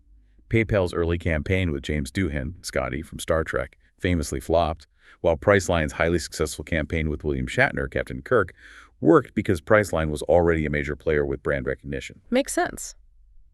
PayPal's early campaign with James Doohan, Scotty from Star Trek, famously flopped, while Priceline's highly successful campaign with William Shatner, Captain Kirk, worked because Priceline was already a major player with brand recognition. Makes sense.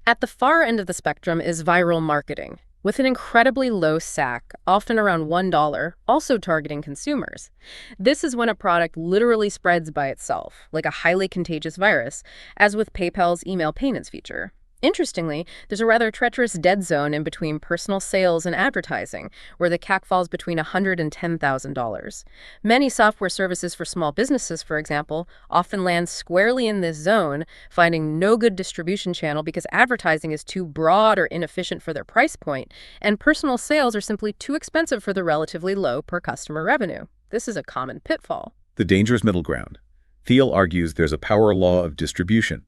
At the far end of the spectrum is viral marketing, with an incredibly low SAC, often around $1, also targeting consumers. This is when a product literally spreads by itself, like a highly contagious virus, as with PayPal's email payments feature. Interestingly, there's a rather treacherous dead zone in between personal sales and advertising, where the CAC falls between $100 and $10,000. Many software services for small businesses, for example, often land squarely in this zone, finding no good distribution channel because advertising is too broad or inefficient for their price point, and personal sales are simply too expensive for the relatively low per-customer revenue. This is a common pitfall. The dangerous middle ground. Thiel argues there's a power law of distribution.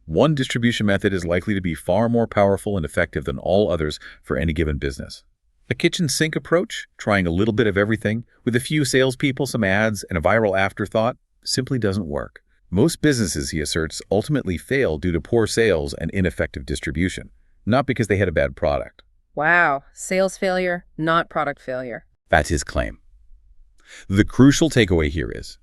One distribution method is likely to be far more powerful and effective than all others for any given business. A kitchen sink approach, trying a little bit of everything, with a few salespeople, some ads, and a viral afterthought, simply doesn't work. Most businesses, he asserts, ultimately fail due to poor sales and ineffective distribution, not because they had a bad product. Wow, sales failure, not product failure. That's his claim. The crucial takeaway here is,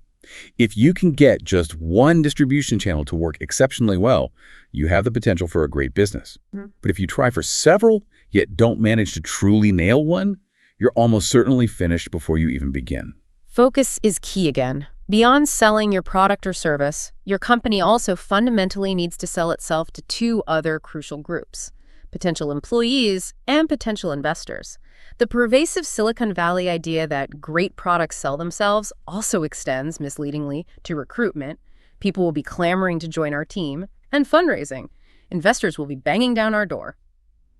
if you can get just one distribution channel to work exceptionally well, you have the potential for a great business. But if you try for several, yet don't manage to truly nail one, you're almost certainly finished before you even begin. Focus is key again. Beyond selling your product or service, your company also fundamentally needs to sell itself to two other crucial groups: potential employees and potential investors. The pervasive Silicon Valley idea that great products sell themselves also extends, misleadingly, to recruitment. People will be clamoring to join our team, and fundraising. Investors will be banging down our door.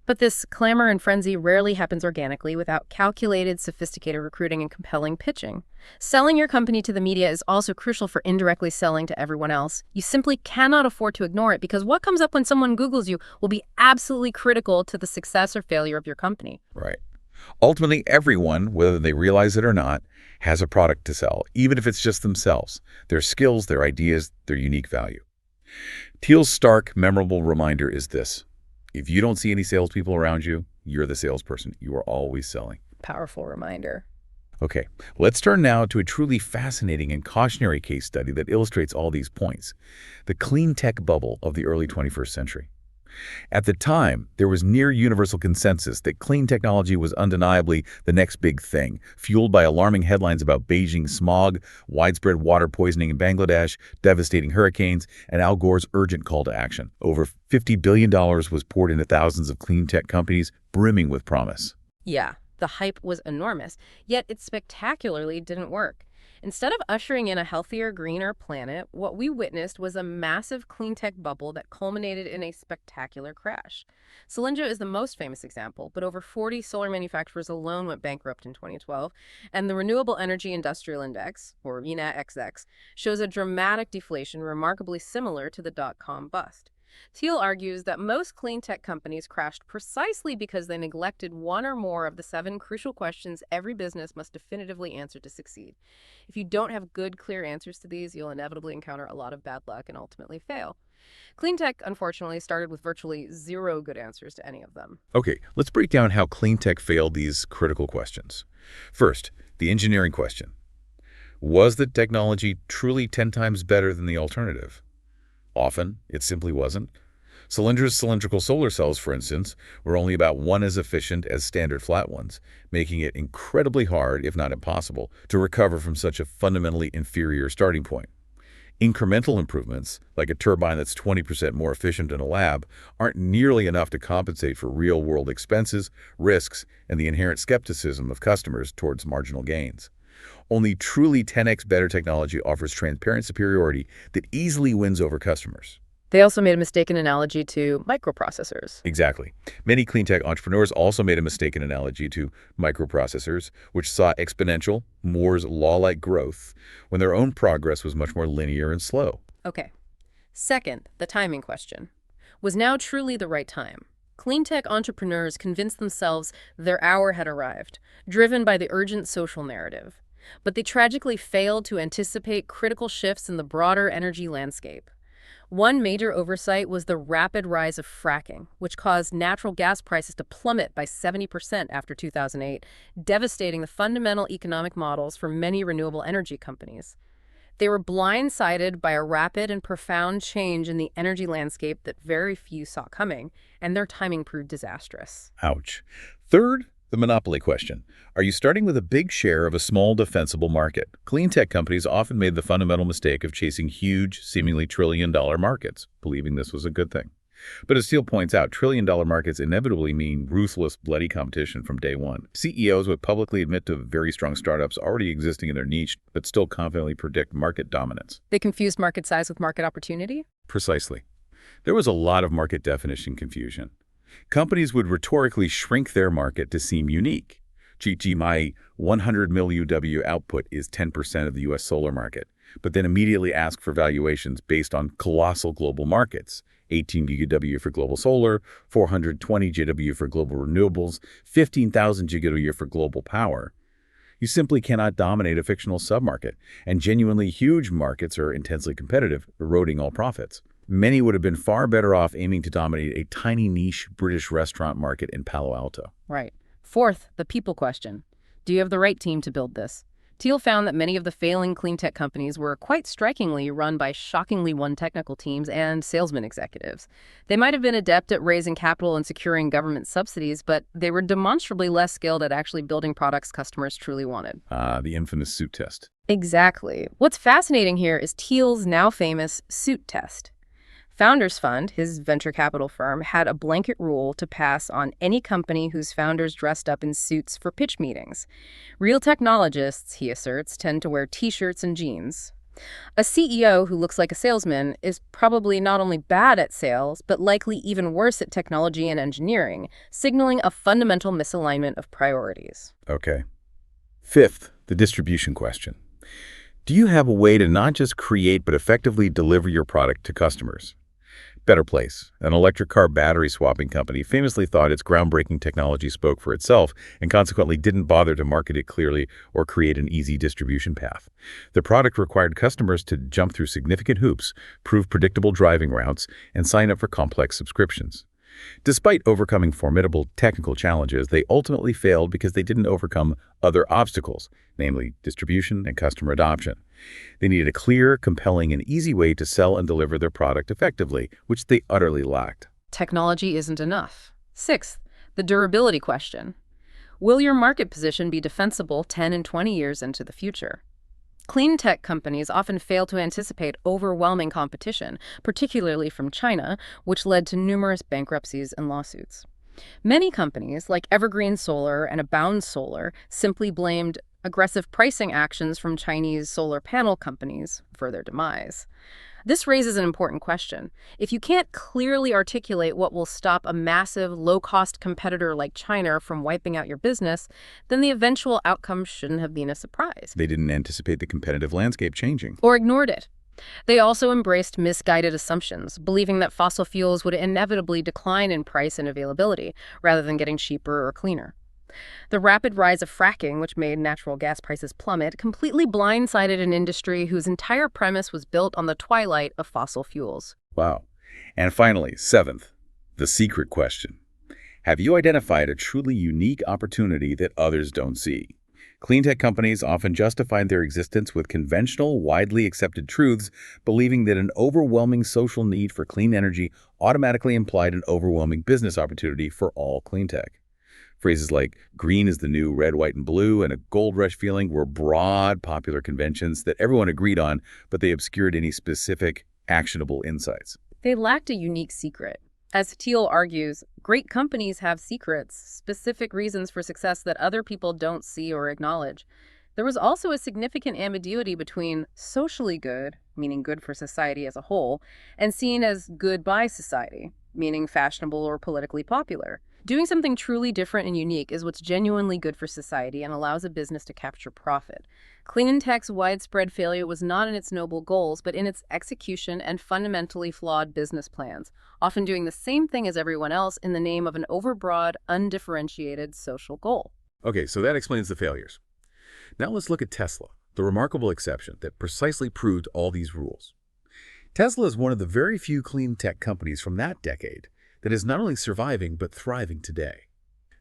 But this clamor and frenzy rarely happens organically without calculated, sophisticated recruiting and compelling pitching. Selling your company to the media is also crucial for indirectly selling to everyone else. You simply cannot afford to ignore it because what comes up when someone Googles you will be absolutely critical to the success or failure of your company. Right. Ultimately, everyone, whether they realize it or not, has a product to sell, even if it's just themselves, their skills, their ideas, their unique value. Thiel's stark, memorable reminder is this: If you don't see any salespeople around you, you're the salesperson. You are always selling. Powerful reminder. Okay, let's turn now to a truly fascinating and cautionary case study that illustrates all these points. The clean tech bubble of the early 21st century. At the time, there was near universal consensus that clean technology was undeniably the next big thing, fueled by alarming headlines about Beijing smog, widespread water poisoning in Bangladesh, devastating hurricanes, and Al Gore's urgent call to action. Over $50 billion was poured into thousands of clean tech companies, brimming with promise. Yeah, the hype was enormous, yet it spectacularly didn't work. Instead of ushering in a healthier, greener planet, what we witnessed was a massive clean tech bubble that culminated in a spectacular crash. Solyndra is the most famous example, but over 40 solar manufacturers alone went bankrupt in 2012, and the Renewable Energy Industrial Index, or RENA-XX, shows a dramatic deflation remarkably similar to the dot-com bust. Thiel argues that most clean tech companies crashed precisely because they neglected one or more of the 7 crucial questions every business must definitively answer to succeed. If you don't have good, clear answers to these, you'll inevitably encounter a lot of bad luck and ultimately fail. Clean tech, unfortunately, started with virtually 0 good answers to any of them. Okay, let's break down how clean tech failed these critical questions. First, the engineering question. Was the technology truly 10 times better than the alternative? Often, it simply wasn't. Solyndra's cylindrical solar cells, for instance, were only about 1 as efficient as standard flat ones, making it incredibly hard, if not impossible, to recover from such a fundamentally inferior starting point. Incremental improvements, like a turbine that's 20% more efficient in a lab, aren't nearly enough to compensate for real-world expenses, risks, and the inherent skepticism of customers towards marginal gains. Only truly 10x better technology offers transparent superiority that easily wins over customers. They also made a mistaken analogy to microprocessors. Exactly. Many clean tech entrepreneurs also made a mistaken analogy to microprocessors, which saw exponential, Moore's law-like growth, when their own progress was much more linear and slow. Okay. Second, the timing question. Was now truly the right time? Clean tech entrepreneurs convinced themselves their hour had arrived, driven by the urgent social narrative. But they tragically failed to anticipate critical shifts in the broader energy landscape. One major oversight was the rapid rise of fracking, which caused natural gas prices to plummet by 70% after 2008, devastating the fundamental economic models for many renewable energy companies. They were blindsided by a rapid and profound change in the energy landscape that very few saw coming, and their timing proved disastrous. Ouch. Third, the monopoly question. Are you starting with a big share of a small defensible market? Clean tech companies often made the fundamental mistake of chasing huge, seemingly trillion-dollar markets, believing this was a good thing. But as Thiel points out, trillion-dollar markets inevitably mean ruthless, bloody competition from day one. CEOs would publicly admit to very strong startups already existing in their niche, but still confidently predict market dominance. They confused market size with market opportunity? Precisely. There was a lot of market definition confusion. Companies would rhetorically shrink their market to seem unique. Gee, my 100 mil UW output is 10% of the U.S. solar market, but then immediately ask for valuations based on colossal global markets. 18 GW for global solar, 420 GW for global renewables, 15,000 GW for global power. You simply cannot dominate a fictional submarket, and genuinely huge markets are intensely competitive, eroding all profits. Many would have been far better off aiming to dominate a tiny niche British restaurant market in Palo Alto. Right. Fourth, the people question. Do you have the right team to build this? Thiel found that many of the failing clean tech companies were quite strikingly run by shockingly technical teams and salesman executives. They might have been adept at raising capital and securing government subsidies, but they were demonstrably less skilled at actually building products customers truly wanted. The infamous suit test. Exactly. What's fascinating here is Thiel's now famous suit test. Founders Fund, his venture capital firm, had a blanket rule to pass on any company whose founders dressed up in suits for pitch meetings. Real technologists, he asserts, tend to wear t-shirts and jeans. A CEO who looks like a salesman is probably not only bad at sales, but likely even worse at technology and engineering, signaling a fundamental misalignment of priorities. Okay. Fifth, the distribution question. Do you have a way to not just create but effectively deliver your product to customers? Better Place, an electric car battery swapping company, famously thought its groundbreaking technology spoke for itself and consequently didn't bother to market it clearly or create an easy distribution path. The product required customers to jump through significant hoops, prove predictable driving routes, and sign up for complex subscriptions. Despite overcoming formidable technical challenges, they ultimately failed because they didn't overcome other obstacles, namely distribution and customer adoption. They needed a clear, compelling, and easy way to sell and deliver their product effectively, which they utterly lacked. Technology isn't enough. Sixth, the durability question. Will your market position be defensible 10 and 20 years into the future? Clean tech companies often fail to anticipate overwhelming competition, particularly from China, which led to numerous bankruptcies and lawsuits. Many companies, like Evergreen Solar and Abound Solar, simply blamed aggressive pricing actions from Chinese solar panel companies for their demise. This raises an important question. If you can't clearly articulate what will stop a massive, low-cost competitor like China from wiping out your business, then the eventual outcome shouldn't have been a surprise. They didn't anticipate the competitive landscape changing. Or ignored it. They also embraced misguided assumptions, believing that fossil fuels would inevitably decline in price and availability, rather than getting cheaper or cleaner. The rapid rise of fracking, which made natural gas prices plummet, completely blindsided an industry whose entire premise was built on the twilight of fossil fuels. Wow. And finally, seventh, the secret question. Have you identified a truly unique opportunity that others don't see? Clean tech companies often justified their existence with conventional, widely accepted truths, believing that an overwhelming social need for clean energy automatically implied an overwhelming business opportunity for all clean tech. Phrases like green is the new red, white, and blue and a gold rush feeling were broad, popular conventions that everyone agreed on, but they obscured any specific, actionable insights. They lacked a unique secret. As Thiel argues, great companies have secrets, specific reasons for success that other people don't see or acknowledge. There was also a significant ambiguity between socially good, meaning good for society as a whole, and seen as good by society, meaning fashionable or politically popular. Doing something truly different and unique is what's genuinely good for society and allows a business to capture profit. Clean tech's widespread failure was not in its noble goals, but in its execution and fundamentally flawed business plans, often doing the same thing as everyone else in the name of an overbroad, undifferentiated social goal. Okay, so that explains the failures. Now let's look at Tesla, the remarkable exception that precisely proved all these rules. Tesla is one of the very few clean tech companies from that decade that is not only surviving but thriving today.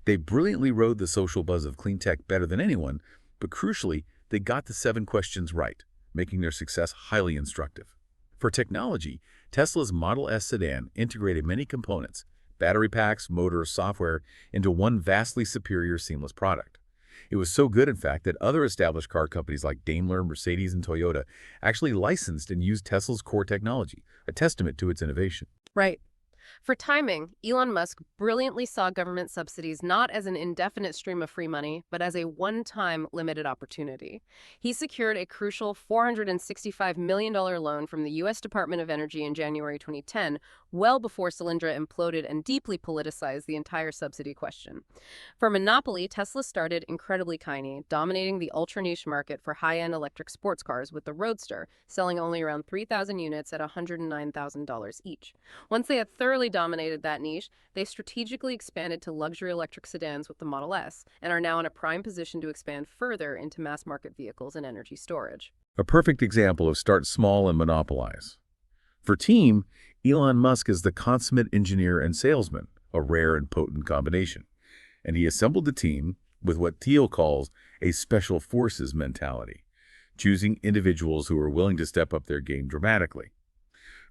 They brilliantly rode the social buzz of clean tech better than anyone, but crucially, they got the 7 questions right, making their success highly instructive. For technology, Tesla's Model S sedan integrated many components, battery packs, motors, software, into one vastly superior seamless product. It was so good, in fact, that other established car companies like Daimler, Mercedes, and Toyota actually licensed and used Tesla's core technology, a testament to its innovation. Right. For timing, Elon Musk brilliantly saw government subsidies not as an indefinite stream of free money, but as a one-time limited opportunity. He secured a crucial $465 million loan from the U.S. Department of Energy in January 2010, well before Solyndra imploded and deeply politicized the entire subsidy question. For monopoly, Tesla started incredibly tiny, dominating the ultra-niche market for high-end electric sports cars with the Roadster, selling only around 3,000 units at $109,000 each. Once they had thoroughly dominated that niche, they strategically expanded to luxury electric sedans with the Model S and are now in a prime position to expand further into mass-market vehicles and energy storage. A perfect example of start small and monopolize. For Team, Elon Musk is the consummate engineer and salesman, a rare and potent combination. And he assembled the team with what Thiel calls a special forces mentality, choosing individuals who are willing to step up their game dramatically.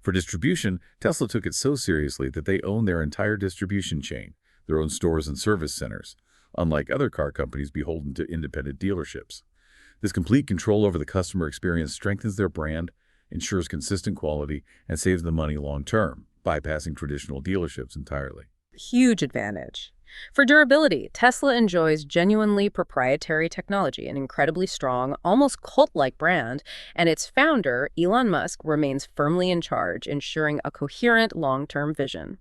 For distribution, Tesla took it so seriously that they own their entire distribution chain, their own stores and service centers, unlike other car companies beholden to independent dealerships. This complete control over the customer experience strengthens their brand, ensures consistent quality, and saves them money long-term, bypassing traditional dealerships entirely. Huge advantage. For durability, Tesla enjoys genuinely proprietary technology, an incredibly strong, almost cult-like brand, and its founder, Elon Musk, remains firmly in charge, ensuring a coherent long-term vision.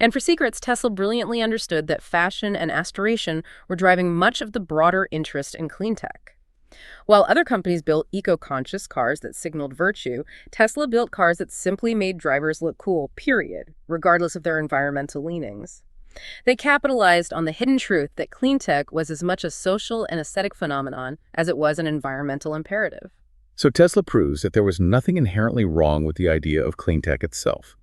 And for secrets, Tesla brilliantly understood that fashion and aspiration were driving much of the broader interest in clean tech. While other companies built eco-conscious cars that signaled virtue, Tesla built cars that simply made drivers look cool, period, regardless of their environmental leanings. They capitalized on the hidden truth that clean tech was as much a social and aesthetic phenomenon as it was an environmental imperative. So Tesla proves that there was nothing inherently wrong with the idea of clean tech itself.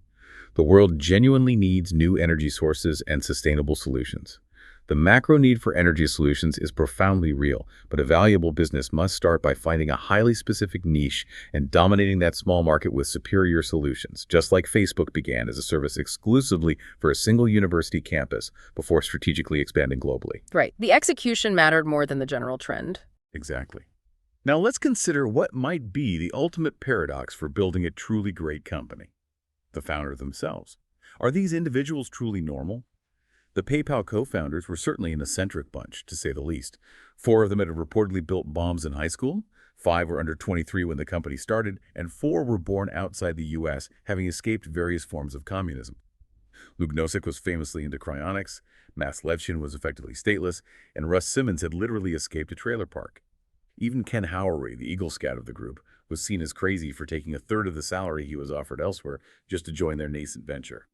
The world genuinely needs new energy sources and sustainable solutions. The macro need for energy solutions is profoundly real, but a valuable business must start by finding a highly specific niche and dominating that small market with superior solutions, just like Facebook began as a service exclusively for a single university campus before strategically expanding globally. Right. The execution mattered more than the general trend. Exactly. Now let's consider what might be the ultimate paradox for building a truly great company. The founder themselves. Are these individuals truly normal? The PayPal co-founders were certainly an eccentric bunch, to say the least. 4 of them had reportedly built bombs in high school, 5 were under 23 when the company started, and 4 were born outside the U.S., having escaped various forms of communism. Luke Nosek was famously into cryonics, Mass Levchin was effectively stateless, and Russ Simmons had literally escaped a trailer park. Even Ken Howery, the Eagle Scout of the group, was seen as crazy for taking a third of the salary he was offered elsewhere just to join their nascent venture.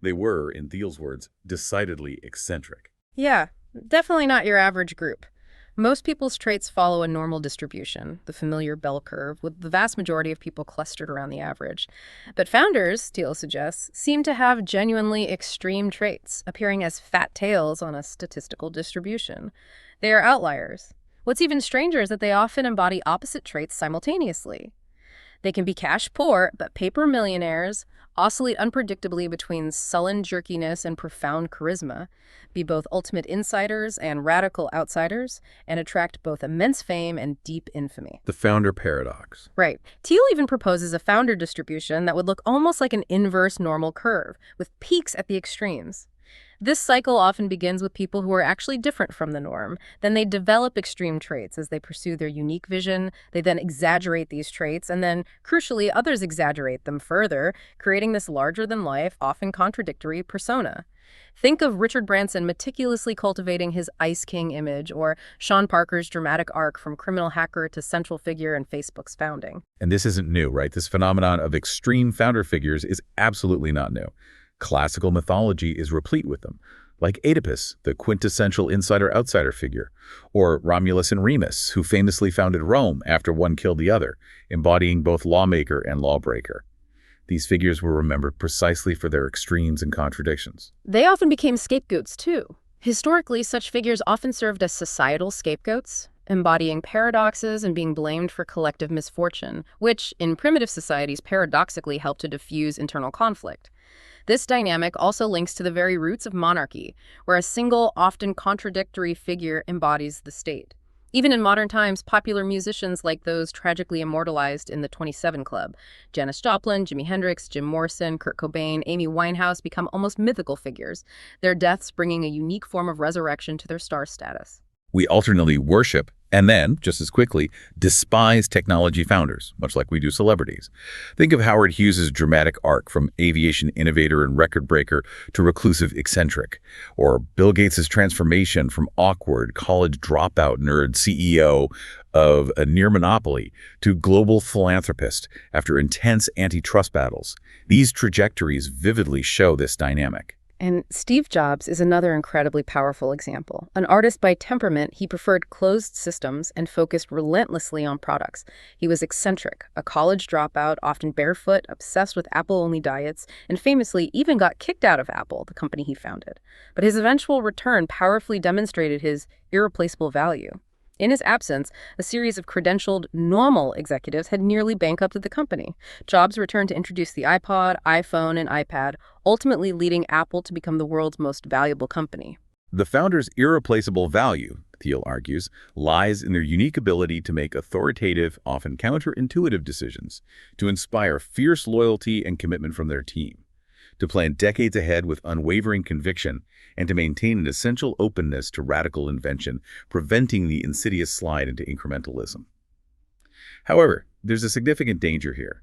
They were, in Thiel's words, decidedly eccentric. Yeah, definitely not your average group. Most people's traits follow a normal distribution, the familiar bell curve, with the vast majority of people clustered around the average. But founders, Thiel suggests, seem to have genuinely extreme traits, appearing as fat tails on a statistical distribution. They are outliers. What's even stranger is that they often embody opposite traits simultaneously. They can be cash poor, but paper millionaires, oscillate unpredictably between sullen jerkiness and profound charisma, be both ultimate insiders and radical outsiders, and attract both immense fame and deep infamy. The founder paradox. Right. Thiel even proposes a founder distribution that would look almost like an inverse normal curve, with peaks at the extremes. This cycle often begins with people who are actually different from the norm. Then they develop extreme traits as they pursue their unique vision. They then exaggerate these traits, and then, crucially, others exaggerate them further, creating this larger-than-life, often contradictory persona. Think of Richard Branson meticulously cultivating his Ice King image, or Sean Parker's dramatic arc from criminal hacker to central figure in Facebook's founding. And this isn't new, right? This phenomenon of extreme founder figures is absolutely not new. Classical mythology is replete with them, like Oedipus, the quintessential insider-outsider figure, or Romulus and Remus, who famously founded Rome after one killed the other, embodying both lawmaker and lawbreaker. These figures were remembered precisely for their extremes and contradictions. They often became scapegoats, too. Historically, such figures often served as societal scapegoats, embodying paradoxes and being blamed for collective misfortune, which, in primitive societies, paradoxically helped to diffuse internal conflict. This dynamic also links to the very roots of monarchy, where a single, often contradictory figure embodies the state. Even in modern times, popular musicians like those tragically immortalized in the 27 Club, Janis Joplin, Jimi Hendrix, Jim Morrison, Kurt Cobain, Amy Winehouse, become almost mythical figures, their deaths bringing a unique form of resurrection to their star status. We alternately worship and then, just as quickly, despise technology founders, much like we do celebrities. Think of Howard Hughes' dramatic arc from aviation innovator and record breaker to reclusive eccentric, or Bill Gates' transformation from awkward college dropout nerd CEO of a near monopoly to global philanthropist after intense antitrust battles. These trajectories vividly show this dynamic. And Steve Jobs is another incredibly powerful example. An artist by temperament, he preferred closed systems and focused relentlessly on products. He was eccentric, a college dropout, often barefoot, obsessed with Apple-only diets, and famously even got kicked out of Apple, the company he founded. But his eventual return powerfully demonstrated his irreplaceable value. In his absence, a series of credentialed, normal executives had nearly bankrupted the company. Jobs returned to introduce the iPod, iPhone, and iPad, ultimately leading Apple to become the world's most valuable company. The founder's irreplaceable value, Thiel argues, lies in their unique ability to make authoritative, often counterintuitive decisions, to inspire fierce loyalty and commitment from their team, to plan decades ahead with unwavering conviction, and to maintain an essential openness to radical invention, preventing the insidious slide into incrementalism. However, there's a significant danger here.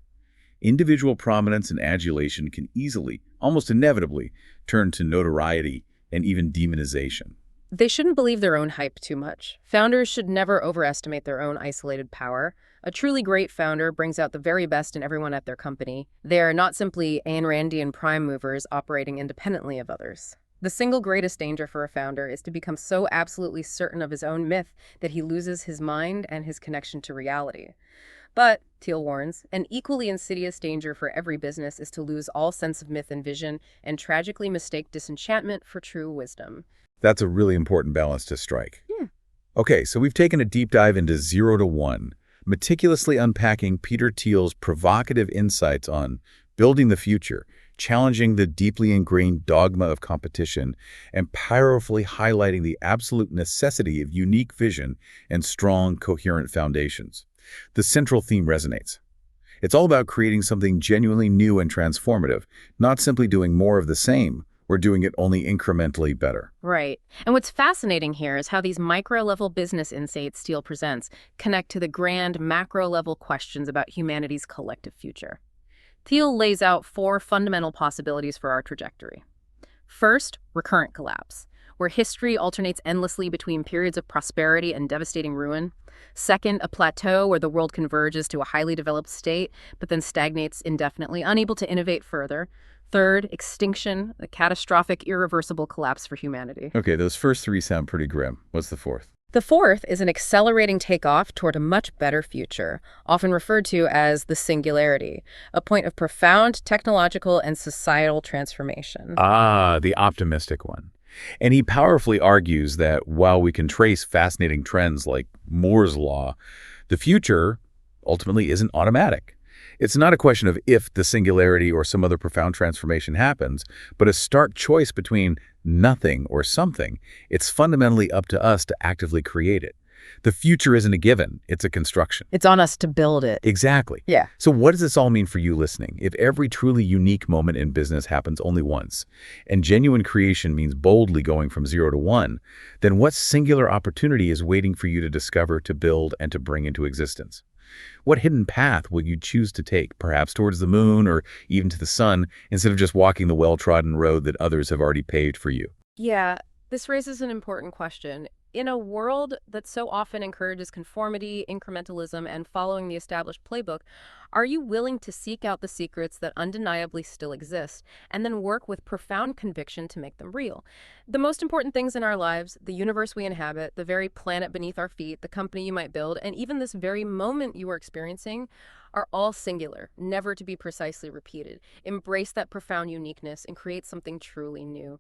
Individual prominence and adulation can easily, almost inevitably, turn to notoriety and even demonization. They shouldn't believe their own hype too much. Founders should never overestimate their own isolated power. A truly great founder brings out the very best in everyone at their company. They are not simply Ayn Randian prime movers operating independently of others. The single greatest danger for a founder is to become so absolutely certain of his own myth that he loses his mind and his connection to reality. But, Thiel warns, an equally insidious danger for every business is to lose all sense of myth and vision and tragically mistake disenchantment for true wisdom. That's a really important balance to strike. Yeah. Okay, so we've taken a deep dive into 0 to 1, meticulously unpacking Peter Thiel's provocative insights on building the future, challenging the deeply ingrained dogma of competition, and powerfully highlighting the absolute necessity of unique vision and strong, coherent foundations. The central theme resonates. It's all about creating something genuinely new and transformative, not simply doing more of the same. We're doing it only incrementally better. Right. And what's fascinating here is how these micro-level business insights Thiel presents connect to the grand macro-level questions about humanity's collective future. Thiel lays out 4 fundamental possibilities for our trajectory. First, recurrent collapse, where history alternates endlessly between periods of prosperity and devastating ruin. Second, a plateau where the world converges to a highly developed state, but then stagnates indefinitely, unable to innovate further. Third, extinction, a catastrophic, irreversible collapse for humanity. Okay, those first 3 sound pretty grim. What's the fourth? The fourth is an accelerating takeoff toward a much better future, often referred to as the singularity, a point of profound technological and societal transformation. Ah, the optimistic one. And he powerfully argues that while we can trace fascinating trends like Moore's law, the future ultimately isn't automatic. It's not a question of if the singularity or some other profound transformation happens, but a stark choice between nothing or something. It's fundamentally up to us to actively create it. The future isn't a given, it's a construction. It's on us to build it. Exactly. Yeah. So what does this all mean for you listening? If every truly unique moment in business happens only once, and genuine creation means boldly going from 0 to 1, then what singular opportunity is waiting for you to discover, to build, and to bring into existence? What hidden path will you choose to take, perhaps towards the moon or even to the sun, instead of just walking the well-trodden road that others have already paved for you? Yeah, this raises an important question. In a world that so often encourages conformity, incrementalism, and following the established playbook, are you willing to seek out the secrets that undeniably still exist and then work with profound conviction to make them real? The most important things in our lives, the universe we inhabit, the very planet beneath our feet, the company you might build, and even this very moment you are experiencing, are all singular, never to be precisely repeated. Embrace that profound uniqueness and create something truly new.